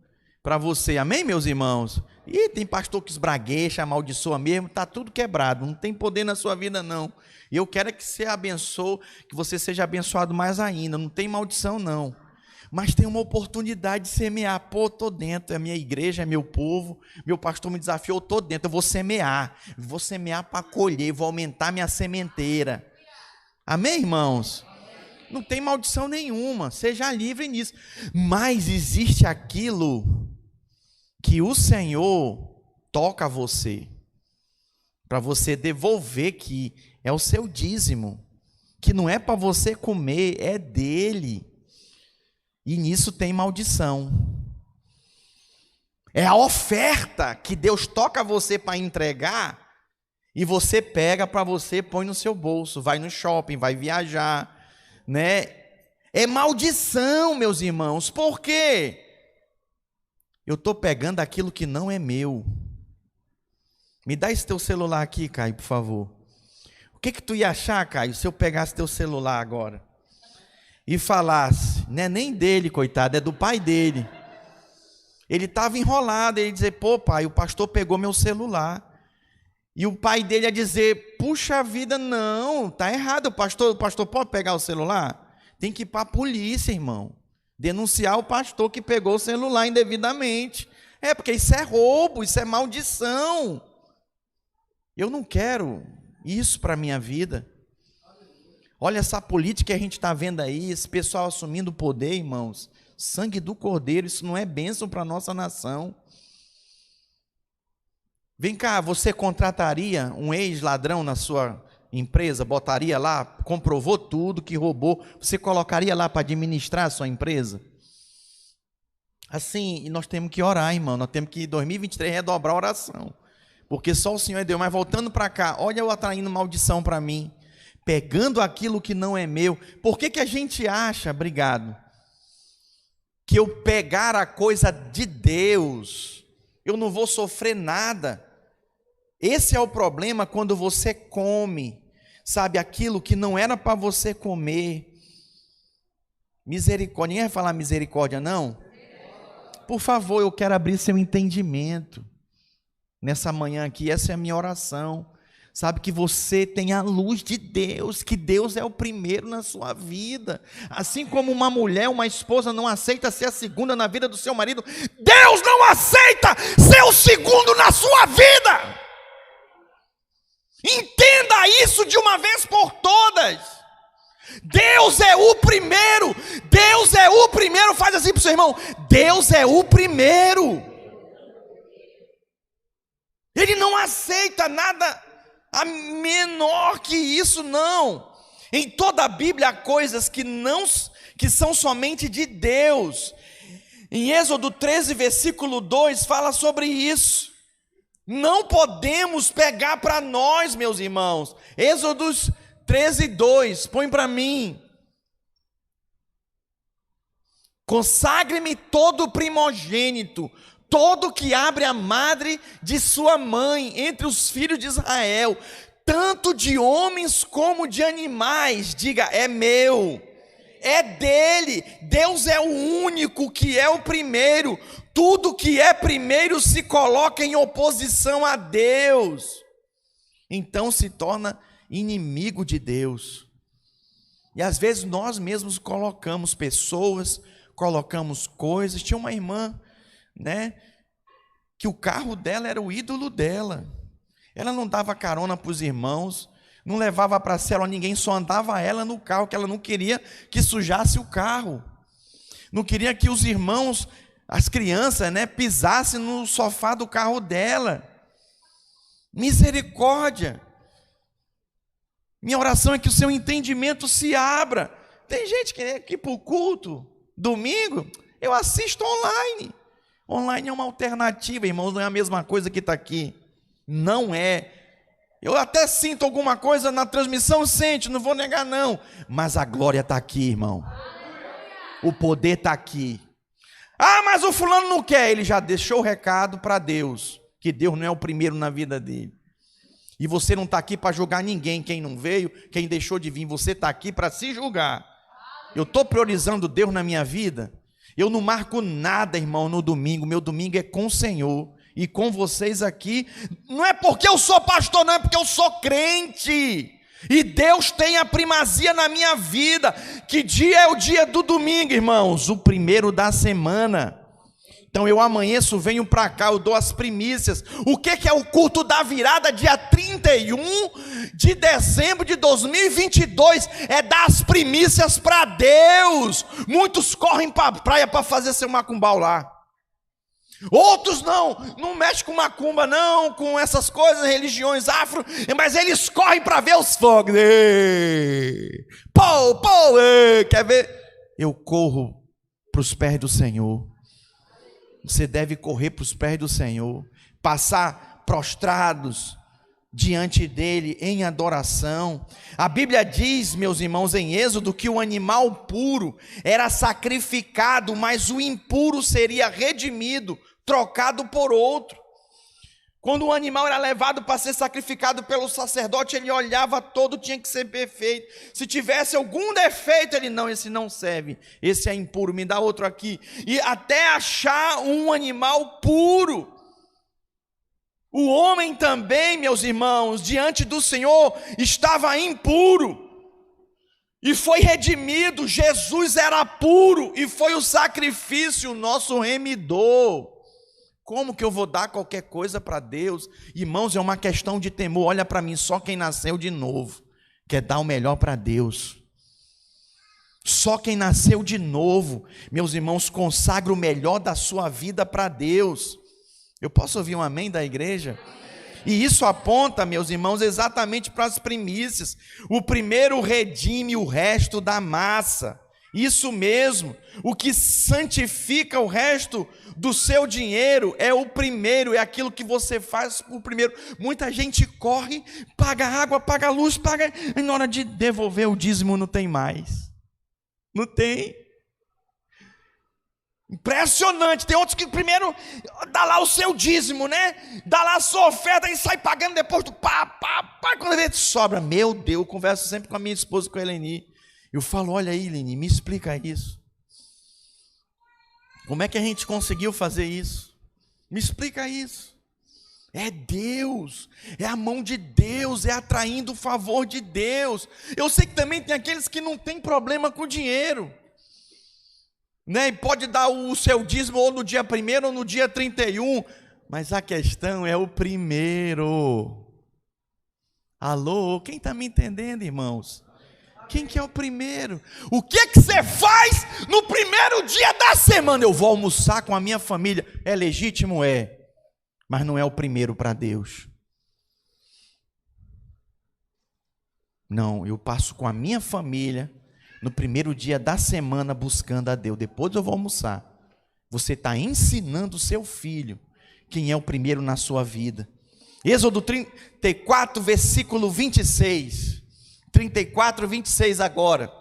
para você, amém, meus irmãos? E tem pastor que esbraguecha, amaldiçoa mesmo, está tudo quebrado, não tem poder na sua vida não. E eu quero que você abençoe, que você seja abençoado mais ainda, não tem maldição não. Mas tem uma oportunidade de semear. Pô, estou dentro, é a minha igreja, é meu povo, meu pastor me desafiou, estou dentro, eu vou semear para colher, vou aumentar minha sementeira. Amém, irmãos? Não tem maldição nenhuma, seja livre nisso. Mas existe aquilo que o Senhor toca a você, para você devolver, que é o seu dízimo, que não é para você comer, é dele. E nisso tem maldição. É a oferta que Deus toca você para entregar, e você pega para você, põe no seu bolso, vai no shopping, vai viajar, né? É maldição, meus irmãos. Por quê? Eu estou pegando aquilo que não é meu. Me dá esse teu celular aqui, Caio, por favor. O que tu ia achar, Caio, se eu pegasse teu celular agora e falasse, não é nem dele, coitado, é do pai dele. Ele estava enrolado, ele ia dizer, pô pai, o pastor pegou meu celular. E o pai dele ia dizer, puxa vida, não, tá errado, o pastor pode pegar o celular? Tem que ir para a polícia, irmão. Denunciar o pastor que pegou o celular indevidamente. Porque isso é roubo, isso é maldição. Eu não quero isso para a minha vida. Olha essa política que a gente está vendo aí, esse pessoal assumindo o poder, irmãos. Sangue do Cordeiro, isso não é bênção para a nossa nação. Vem cá, você contrataria um ex-ladrão na sua empresa, botaria lá, comprovou tudo que roubou, você colocaria lá para administrar a sua empresa? Assim, e nós temos que orar, irmão, nós temos que em 2023 redobrar a oração, porque só o Senhor é Deus. Mas voltando para cá, olha eu atraindo maldição para mim, pegando aquilo que não é meu. Por que a gente acha, obrigado, que eu pegar a coisa de Deus, eu não vou sofrer nada? Esse é o problema quando você come, aquilo que não era para você comer. Misericórdia, ninguém vai falar misericórdia não? Por favor, eu quero abrir seu entendimento nessa manhã aqui, essa é a minha oração. Que você tenha a luz de Deus, que Deus é o primeiro na sua vida. Assim como uma mulher, uma esposa não aceita ser a segunda na vida do seu marido, Deus não aceita ser o segundo na sua vida. Entenda isso de uma vez por todas. Deus é o primeiro. Deus é o primeiro. Faz assim para o seu irmão: Deus é o primeiro. Ele não aceita nada a menor que isso, não. Em toda a Bíblia há coisas que são somente de Deus. Em Êxodo 13, versículo 2, fala sobre isso. Não podemos pegar para nós, meus irmãos. Êxodo 13, 2, põe para mim. Consagre-me todo primogênito, todo que abre a madre de sua mãe, entre os filhos de Israel, tanto de homens como de animais. Diga, é meu, é dele. Deus é o único que é o primeiro. Tudo que é primeiro se coloca em oposição a Deus, então se torna inimigo de Deus. E às vezes nós mesmos colocamos pessoas, colocamos coisas. Tinha uma irmã, que o carro dela era o ídolo dela. Ela não dava carona para os irmãos, não levava para a célula ninguém, só andava ela no carro, que ela não queria que sujasse o carro. não queria que os irmãos, as crianças, né, pisassem no sofá do carro dela. Misericórdia. Minha oração é que o seu entendimento se abra. Tem gente que é aqui para o culto, domingo, eu assisto online. Online é uma alternativa, irmãos, não é a mesma coisa que está aqui. Não é. Eu até sinto alguma coisa na transmissão, sente, não vou negar não. Mas a glória está aqui, irmão. O poder está aqui. Ah, mas o fulano não quer. Ele já deixou o recado para Deus, que Deus não é o primeiro na vida dele. E você não está aqui para julgar ninguém, quem não veio, quem deixou de vir. Você está aqui para se julgar. Eu estou priorizando Deus na minha vida. Eu não marco nada, irmão, no domingo. Meu domingo é com o Senhor e com vocês aqui. Não é porque eu sou pastor, não, é porque eu sou crente. E Deus tem a primazia na minha vida. Que dia é o dia do domingo, irmãos? O primeiro da semana. Então eu amanheço, venho para cá, eu dou as primícias. O que é o culto da virada, dia 31 de dezembro de 2022? É dar as primícias para Deus. Muitos correm para a praia para fazer seu macumbau lá. Outros não mexem com macumba não, com essas coisas, religiões afro, mas eles correm para ver os fogos. Quer ver? Eu corro para os pés do Senhor. Você deve correr para os pés do Senhor, passar prostrados diante dele em adoração. A Bíblia diz, meus irmãos, em Êxodo, que o animal puro era sacrificado, mas o impuro seria redimido, trocado por outro. Quando o animal era levado para ser sacrificado pelo sacerdote, ele olhava todo, tinha que ser perfeito. Se tivesse algum defeito, ele não, esse não serve, esse é impuro, me dá outro aqui. E até achar um animal puro. O homem também, meus irmãos, diante do Senhor, estava impuro. E foi redimido, Jesus era puro, e foi o sacrifício, nosso remidor. Como que eu vou dar qualquer coisa para Deus? Irmãos, é uma questão de temor. Olha para mim, só quem nasceu de novo quer dar o melhor para Deus. Só quem nasceu de novo, meus irmãos, consagra o melhor da sua vida para Deus. Eu posso ouvir um amém da igreja? E isso aponta, meus irmãos, exatamente para as primícias. O primeiro redime o resto da massa. Isso mesmo, o que santifica o resto do seu dinheiro é o primeiro, é aquilo que você faz por primeiro. Muita gente corre, paga água, paga luz, paga, e na hora de devolver o dízimo não tem mais. Não tem. Impressionante, tem outros que primeiro dá lá o seu dízimo, né? Dá lá a sua oferta e sai pagando depois do pá, quando a gente sobra. Meu Deus, eu converso sempre com a minha esposa, com a Eleni. Eu falo, olha aí, Leni, me explica isso. Como é que a gente conseguiu fazer isso? Me explica isso. É Deus, é a mão de Deus, é atraindo o favor de Deus. Eu sei que também tem aqueles que não tem problema com dinheiro, né? E pode dar o seu dízimo ou no dia 1º ou no dia 31, mas a questão é o primeiro. Alô, quem está me entendendo, irmãos? Quem que é o primeiro? O que você faz no primeiro dia da semana? Eu vou almoçar com a minha família. É legítimo? É. Mas não é o primeiro para Deus. Não, eu passo com a minha família no primeiro dia da semana buscando a Deus. Depois eu vou almoçar. Você está ensinando o seu filho quem é o primeiro na sua vida. Êxodo 34, versículo 26. 34, 26 agora.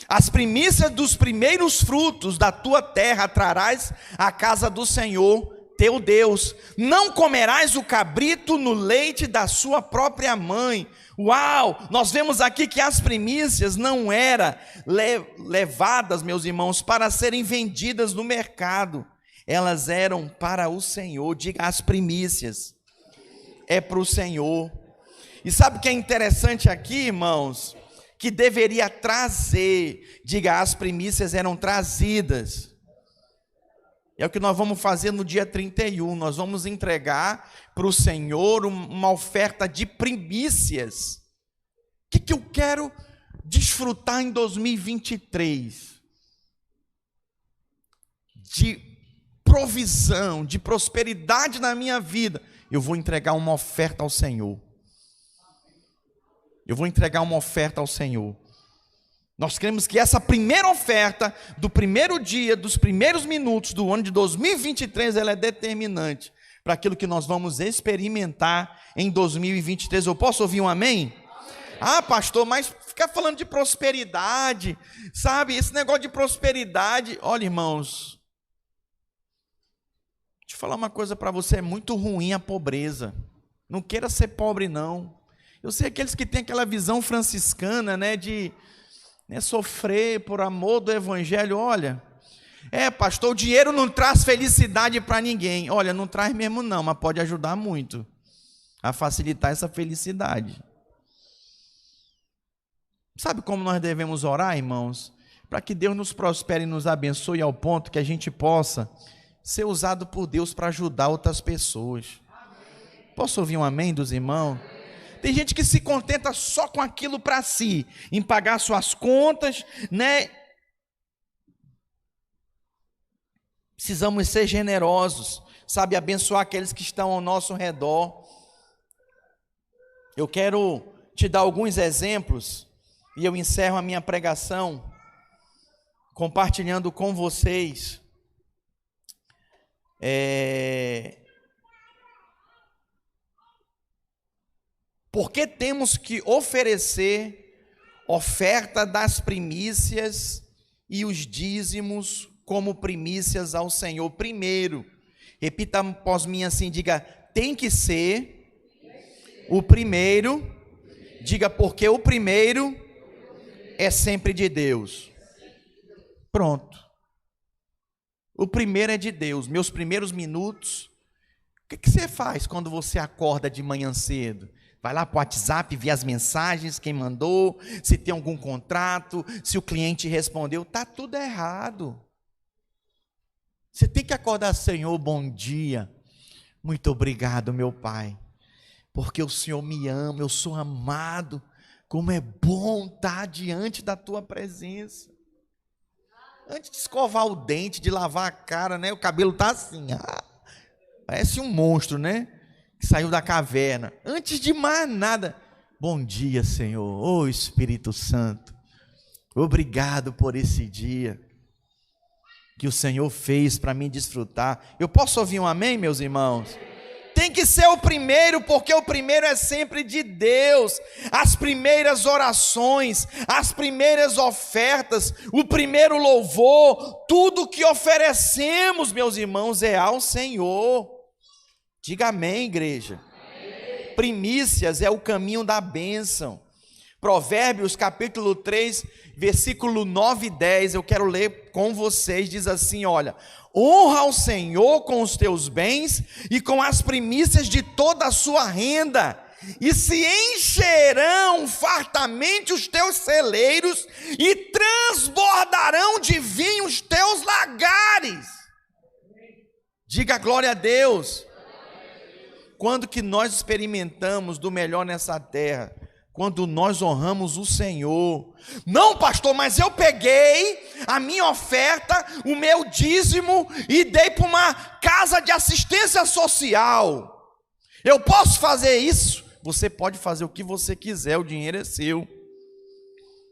As primícias dos primeiros frutos da tua terra trarás à casa do Senhor teu Deus. Não comerás o cabrito no leite da sua própria mãe. Uau! Nós vemos aqui que as primícias não eram levadas, meus irmãos, para serem vendidas no mercado. Elas eram para o Senhor. Diga, as primícias é para o Senhor. E sabe o que é interessante aqui, irmãos? Que deveria trazer, diga, as primícias eram trazidas. É o que nós vamos fazer no dia 31, nós vamos entregar para o Senhor uma oferta de primícias. O que eu quero desfrutar em 2023? de provisão, de prosperidade na minha vida, eu vou entregar uma oferta ao Senhor. Eu vou entregar uma oferta ao Senhor. Nós queremos que essa primeira oferta, do primeiro dia, dos primeiros minutos do ano de 2023, ela é determinante para aquilo que nós vamos experimentar em 2023. Eu posso ouvir um amém? Ah, pastor, mas ficar falando de prosperidade, sabe? Esse negócio de prosperidade, olha, irmãos, deixa eu falar uma coisa para você, é muito ruim a pobreza. Não queira ser pobre, não. Eu sei aqueles que têm aquela visão franciscana, né, de sofrer por amor do evangelho. Olha, pastor, o dinheiro não traz felicidade para ninguém. Olha, não traz mesmo não, mas pode ajudar muito a facilitar essa felicidade. Sabe como nós devemos orar, irmãos? Para que Deus nos prospere e nos abençoe ao ponto que a gente possa ser usado por Deus para ajudar outras pessoas. Posso ouvir um amém dos irmãos? Tem gente que se contenta só com aquilo para si, em pagar suas contas, né? Precisamos ser generosos, sabe, abençoar aqueles que estão ao nosso redor. Eu quero te dar alguns exemplos, e eu encerro a minha pregação compartilhando com vocês porque temos que oferecer oferta das primícias e os dízimos como primícias ao Senhor. Primeiro, repita após mim assim, diga, tem que ser o primeiro, diga, porque o primeiro é sempre de Deus. Pronto. O primeiro é de Deus. Meus primeiros minutos, o que você faz quando você acorda de manhã cedo? Vai lá para o WhatsApp, vê as mensagens, quem mandou, se tem algum contrato, se o cliente respondeu. Está tudo errado. Você tem que acordar, Senhor, bom dia. Muito obrigado, meu Pai, porque o Senhor me ama, eu sou amado. Como é bom estar diante da Tua presença. Antes de escovar o dente, de lavar a cara, né? O cabelo está assim, parece um monstro, né? Que saiu da caverna. Antes de mais nada, bom dia, Senhor, ô Espírito Santo, obrigado por esse dia que o Senhor fez para mim desfrutar. Eu posso ouvir um amém, meus irmãos? Tem que ser o primeiro, porque o primeiro é sempre de Deus. As primeiras orações, as primeiras ofertas, o primeiro louvor, tudo que oferecemos, meus irmãos, é ao Senhor. Diga amém, igreja. Amém. Primícias é o caminho da bênção. Provérbios capítulo 3, versículo 9 e 10, eu quero ler com vocês, diz assim, olha: honra ao Senhor com os teus bens e com as primícias de toda a sua renda, e se encherão fartamente os teus celeiros e transbordarão de vinho os teus lagares. Diga glória a Deus. Quando que nós experimentamos do melhor nessa terra? Quando nós honramos o Senhor. Não, pastor, mas eu peguei a minha oferta, o meu dízimo e dei para uma casa de assistência social. Eu posso fazer isso? Você pode fazer o que você quiser, o dinheiro é seu.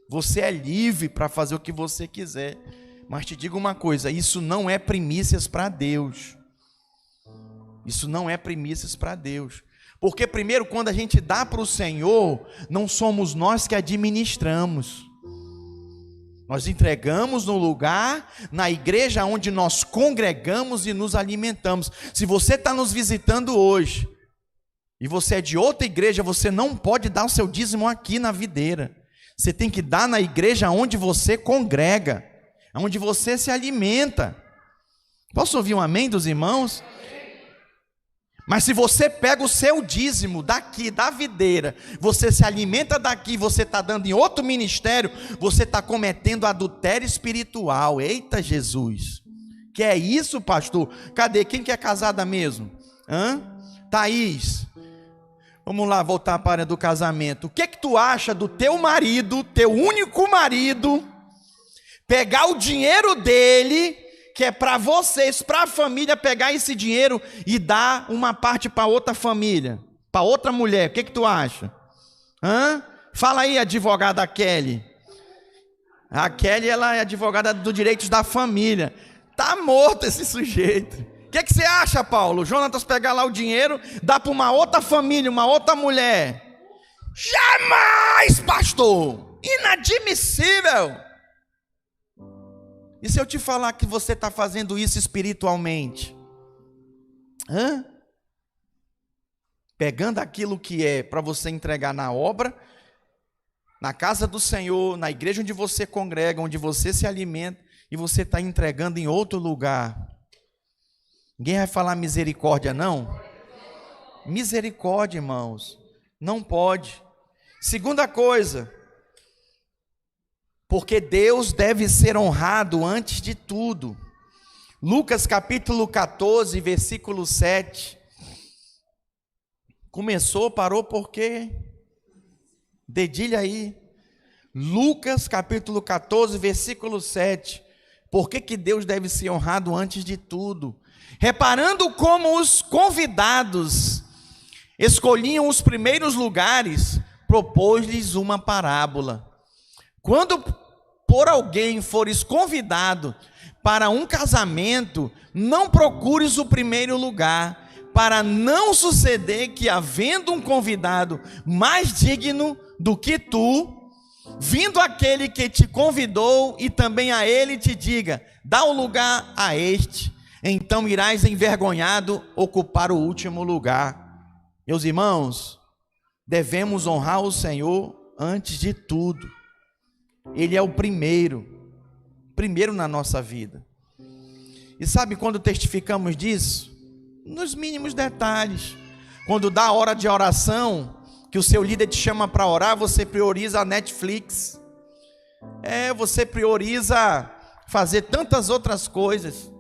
Você é livre para fazer o que você quiser. Mas te digo uma coisa, isso não é primícias para Deus. Isso não é primícias para Deus. Porque primeiro, quando a gente dá para o Senhor, não somos nós que administramos. Nós entregamos no lugar, na igreja onde nós congregamos e nos alimentamos. Se você está nos visitando hoje, e você é de outra igreja, você não pode dar o seu dízimo aqui na videira. Você tem que dar na igreja onde você congrega, onde você se alimenta. Posso ouvir um amém dos irmãos? Mas se você pega o seu dízimo daqui, da videira, você se alimenta daqui, você está dando em outro ministério, você está cometendo adultério espiritual. Eita Jesus, que é isso, pastor? Cadê? Quem que é casada mesmo? Thaís, vamos lá voltar para a área do casamento. O que tu acha do teu marido, teu único marido, pegar o dinheiro dele, que é para vocês, para a família, pegar esse dinheiro e dar uma parte para outra família, para outra mulher. O que tu acha? Fala aí, advogada Kelly. A Kelly, ela é advogada dos direitos da família. Tá morto esse sujeito. O que você acha, Paulo? Jonatas pegar lá o dinheiro, dá para uma outra família, uma outra mulher? Jamais, pastor! Inadmissível! E se eu te falar que você está fazendo isso espiritualmente? Pegando aquilo que é para você entregar na obra, na casa do Senhor, na igreja onde você congrega, onde você se alimenta, e você está entregando em outro lugar. Ninguém vai falar misericórdia, não? Misericórdia, irmãos. Não pode. Segunda coisa, porque Deus deve ser honrado antes de tudo. Lucas capítulo 14, versículo 7. Começou, parou, porque dedilha aí. Lucas capítulo 14, versículo 7. Por que Deus deve ser honrado antes de tudo? Reparando como os convidados escolhiam os primeiros lugares, propôs-lhes uma parábola. Quando por alguém fores convidado para um casamento, não procures o primeiro lugar, para não suceder que, havendo um convidado mais digno do que tu, vindo aquele que te convidou e também a ele te diga, dá o lugar a este, então irás envergonhado ocupar o último lugar. Meus irmãos, devemos honrar o Senhor antes de tudo. Ele é o primeiro na nossa vida. E sabe quando testificamos disso? Nos mínimos detalhes. Quando dá a hora de oração, que o seu líder te chama para orar, você prioriza a Netflix. Você prioriza fazer tantas outras coisas.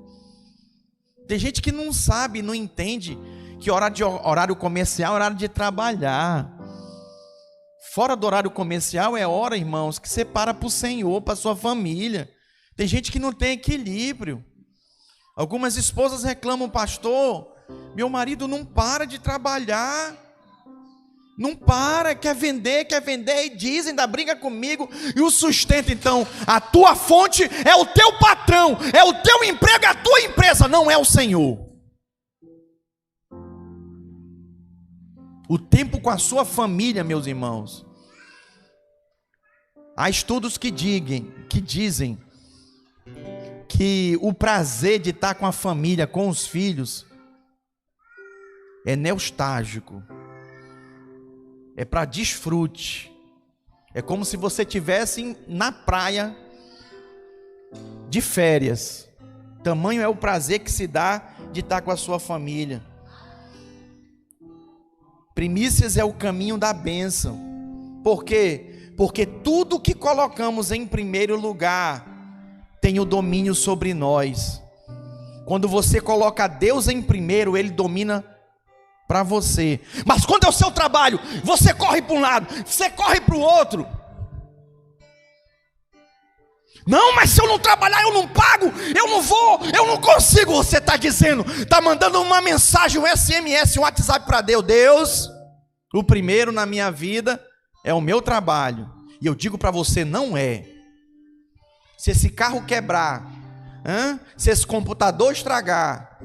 Tem gente que não sabe, não entende que horário comercial é horário de trabalhar. Fora do horário comercial é hora, irmãos, que você para para o Senhor, para a sua família. Tem gente que não tem equilíbrio. Algumas esposas reclamam, pastor, meu marido não para de trabalhar. Não para, quer vender, e diz, ainda briga comigo, e o sustento. Então, a tua fonte é o teu patrão, é o teu emprego, é a tua empresa, não é o Senhor. O tempo com a sua família, meus irmãos. Há estudos que dizem que o prazer de estar com a família, com os filhos, é nostálgico. É para desfrute. É como se você estivesse na praia de férias. Tamanho é o prazer que se dá de estar com a sua família. Primícias é o caminho da bênção. Por quê? Porque tudo que colocamos em primeiro lugar tem o domínio sobre nós. Quando você coloca Deus em primeiro, Ele domina para você. Mas quando é o seu trabalho, você corre para um lado, você corre para o outro. Não, mas se eu não trabalhar, eu não pago, eu não vou, eu não consigo. Você está dizendo, está mandando uma mensagem, um SMS, um WhatsApp para Deus. Deus, o primeiro na minha vida é o meu trabalho. E eu digo para você, não é. Se esse carro quebrar, se esse computador estragar,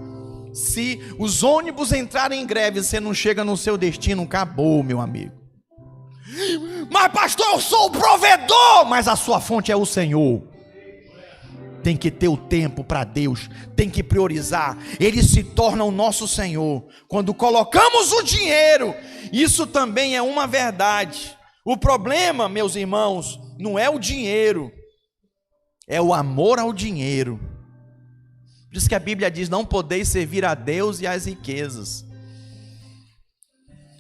se os ônibus entrarem em greve, você não chega no seu destino, acabou, meu amigo. Mas pastor, eu sou o provedor. Mas a sua fonte é o Senhor. Tem que ter o tempo para Deus, tem que priorizar. Ele se torna o nosso Senhor. Quando colocamos o dinheiro, isso também é uma verdade. O problema, meus irmãos, não é o dinheiro, é o amor ao dinheiro. Por isso que a Bíblia diz, não podeis servir a Deus e às riquezas.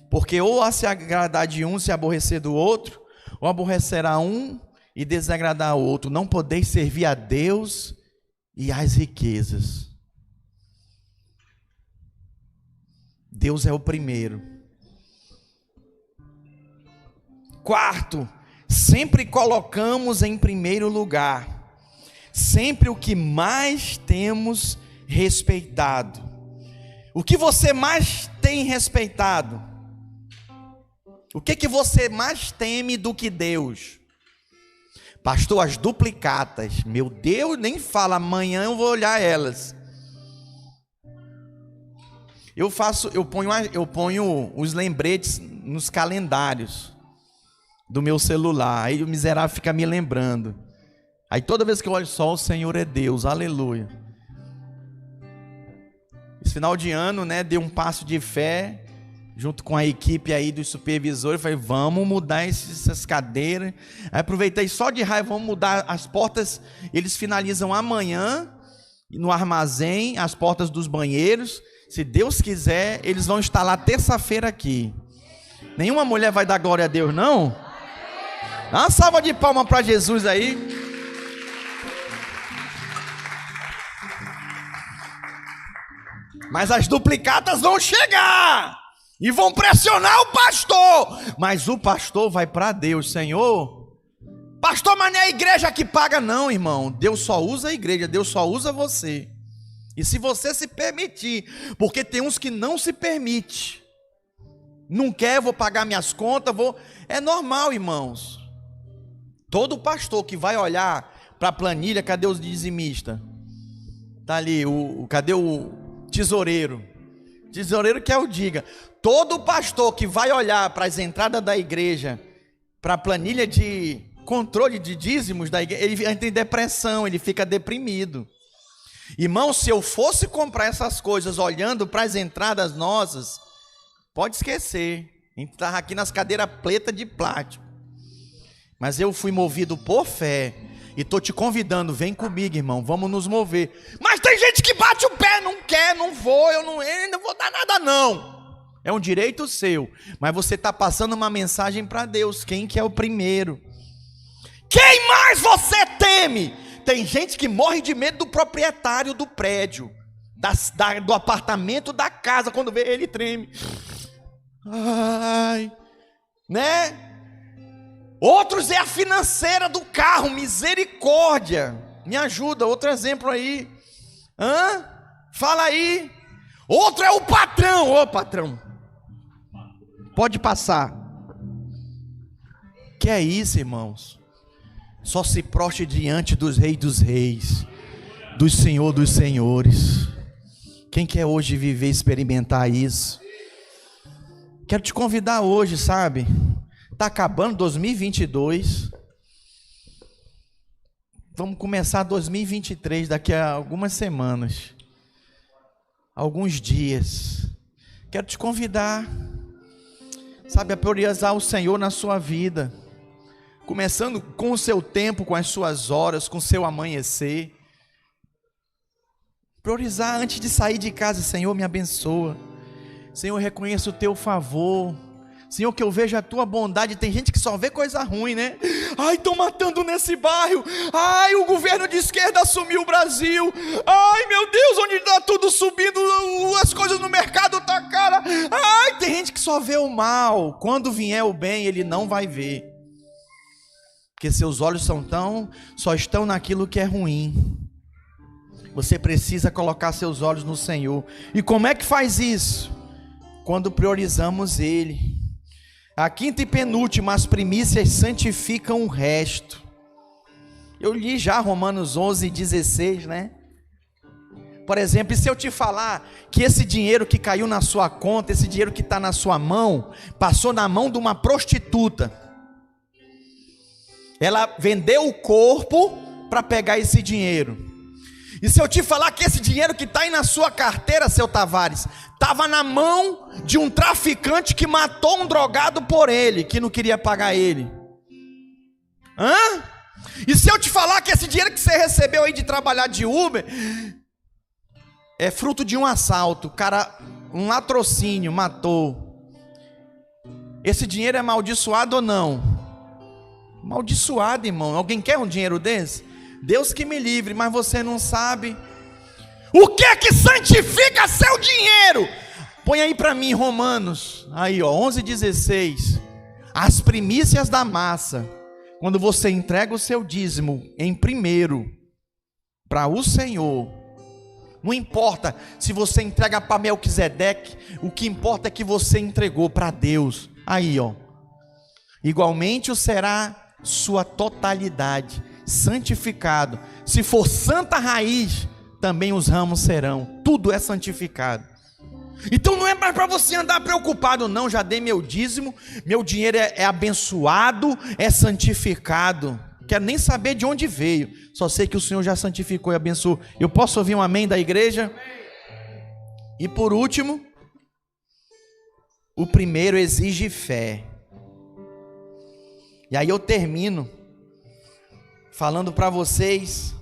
Porque ou a se agradar de um, se aborrecer do outro, ou aborrecerá um e desagradar o outro. Não podeis servir a Deus e às riquezas. Deus é o primeiro. Quarto, sempre colocamos em primeiro lugar. sempre o que mais temos respeitado. O que você mais tem respeitado? O que você mais teme do que Deus? Pastor, as duplicatas. Meu Deus, nem fala, amanhã eu vou olhar elas. Eu ponho os lembretes nos calendários do meu celular. Aí o miserável fica me lembrando. Aí toda vez que eu olho só, o Senhor é Deus, aleluia. Esse final de ano, né, dei um passo de fé, junto com a equipe aí dos supervisores. Falei, vamos mudar essas cadeiras. Aí aproveitei só de raiva, vamos mudar as portas. Eles finalizam amanhã, no armazém, as portas dos banheiros. Se Deus quiser, eles vão estar lá terça-feira aqui. Nenhuma mulher vai dar glória a Deus, não? Dá uma salva de palmas para Jesus aí. Mas as duplicatas vão chegar e vão pressionar o pastor. Mas o pastor vai para Deus. Senhor, pastor, mas não é a igreja que paga, não, irmão. Deus só usa a igreja, Deus só usa você. E se você se permitir, porque tem uns que não se permite, não quer, vou pagar minhas contas, é normal, irmãos. Todo pastor que vai olhar para a planilha, cadê os dizimistas? Tá ali, cadê o tesoureiro? Tesoureiro que é o diga. Todo pastor que vai olhar para as entradas da igreja, para a planilha de controle de dízimos da igreja, ele entra em depressão, ele fica deprimido. Irmão, se eu fosse comprar essas coisas olhando para as entradas nossas, pode esquecer, a gente estava aqui nas cadeiras pretas de plástico. Mas eu fui movido por fé e estou te convidando, vem comigo, irmão, vamos nos mover. Mas tem gente que bate o pé, não quer, não vou, eu não vou dar nada não. É um direito seu, mas você está passando uma mensagem para Deus. Quem que é o primeiro? Quem mais você teme? Tem gente que morre de medo do proprietário do prédio, do apartamento, da casa. Quando vê ele treme. Ai, né? Outros é a financeira do carro, misericórdia. Me ajuda, outro exemplo aí. Fala aí. Outro é o patrão. Ô patrão, pode passar. Que é isso, irmãos? Só se prostre diante dos reis dos reis, do Senhor dos senhores. Quem quer hoje viver e experimentar isso? Quero te convidar hoje, sabe? Está acabando 2022. Vamos começar 2023 daqui a algumas semanas, alguns dias. Quero te convidar, sabe, a priorizar o Senhor na sua vida. Começando com o seu tempo, com as suas horas, com o seu amanhecer. Priorizar antes de sair de casa. Senhor, me abençoa. Senhor, reconheço o teu favor. Senhor, que eu veja a tua bondade. Tem gente que só vê coisa ruim, né? Ai, estão matando nesse bairro. Ai, o governo de esquerda assumiu o Brasil. Ai, meu Deus, onde está tudo subindo, as coisas no mercado tá cara. Ai, tem gente que só vê o mal. Quando vier o bem, ele não vai ver. Porque seus olhos só estão naquilo que é ruim. Você precisa colocar seus olhos no Senhor. E como é que faz isso? Quando priorizamos Ele. A quinta e penúltima, as primícias santificam o resto. Eu li já Romanos 11:16, né? Por exemplo, e se eu te falar que esse dinheiro que caiu na sua conta, esse dinheiro que está na sua mão, passou na mão de uma prostituta. Ela vendeu o corpo para pegar esse dinheiro. E se eu te falar que esse dinheiro que está aí na sua carteira, seu Tavares, estava na mão de um traficante que matou um drogado por ele, que não queria pagar ele. E se eu te falar que esse dinheiro que você recebeu aí de trabalhar de Uber é fruto de um assalto, o cara, um latrocínio, matou. Esse dinheiro é amaldiçoado ou não? Amaldiçoado, irmão. Alguém quer um dinheiro desse? Deus que me livre, mas você não sabe. O que é que santifica seu dinheiro? Põe aí para mim Romanos, aí ó, 11:16. As primícias da massa. Quando você entrega o seu dízimo em primeiro, para o Senhor, não importa se você entrega para Melquisedeque, o que importa é que você entregou para Deus. Aí, ó. Igualmente o será sua totalidade, santificado. Se for santa raiz, também os ramos serão. Tudo é santificado. Então não é mais para você andar preocupado, não. Já dei meu dízimo, meu dinheiro é abençoado, é santificado. Quero nem saber de onde veio, só sei que o Senhor já santificou e abençoou. Eu posso ouvir um amém da igreja? E por último, o primeiro exige fé. E aí eu termino falando para vocês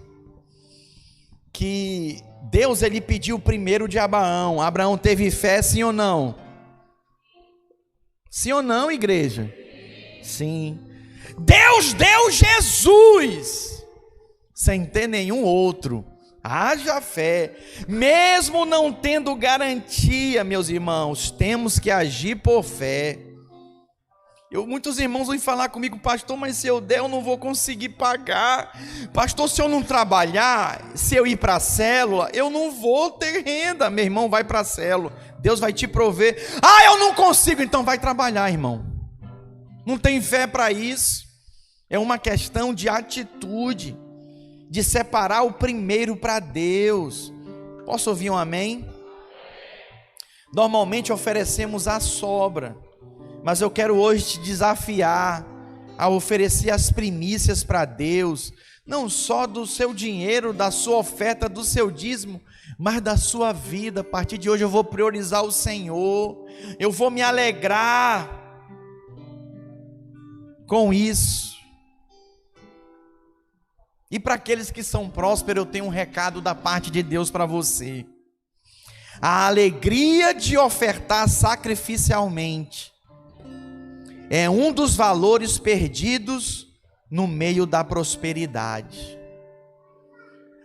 que Deus, ele pediu primeiro de Abraão. Abraão teve fé, sim ou não? Sim ou não, igreja? Sim. Deus deu Jesus sem ter nenhum outro. Haja fé. Mesmo não tendo garantia, meus irmãos, temos que agir por fé. Muitos irmãos vão falar comigo: pastor, mas se eu der eu não vou conseguir pagar. Pastor, se eu não trabalhar, se eu ir para a célula, eu não vou ter renda. Meu irmão, vai para a célula, Deus vai te prover. Ah, eu não consigo, então vai trabalhar, irmão. Não tem fé para isso. É uma questão de atitude, de separar o primeiro para Deus. Posso ouvir um amém? Normalmente oferecemos a sobra, mas eu quero hoje te desafiar a oferecer as primícias para Deus, não só do seu dinheiro, da sua oferta, do seu dízimo, mas da sua vida. A partir de hoje eu vou priorizar o Senhor, eu vou me alegrar com isso. E para aqueles que são prósperos, eu tenho um recado da parte de Deus para você. A alegria de ofertar sacrificialmente é um dos valores perdidos no meio da prosperidade.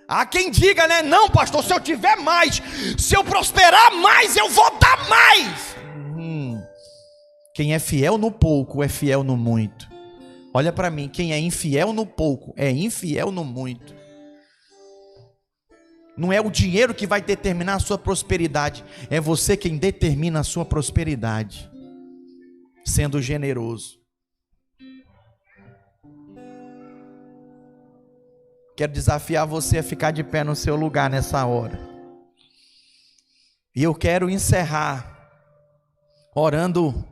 Há quem diga, né? Não, pastor, se eu tiver mais, se eu prosperar mais, eu vou dar mais. Quem é fiel no pouco é fiel no muito. Olha para mim, quem é infiel no pouco é infiel no muito. Não é o dinheiro que vai determinar a sua prosperidade, é você quem determina a sua prosperidade, sendo generoso. Quero desafiar você a ficar de pé no seu lugar nessa hora. E eu quero encerrar orando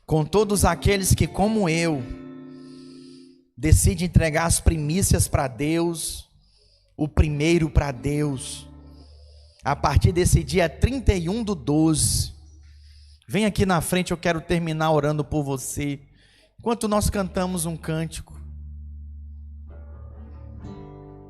com todos aqueles que, como eu, decidem entregar as primícias para Deus, o primeiro para Deus, a partir desse dia 31/12. Vem aqui na frente, eu quero terminar orando por você. Enquanto nós cantamos um cântico,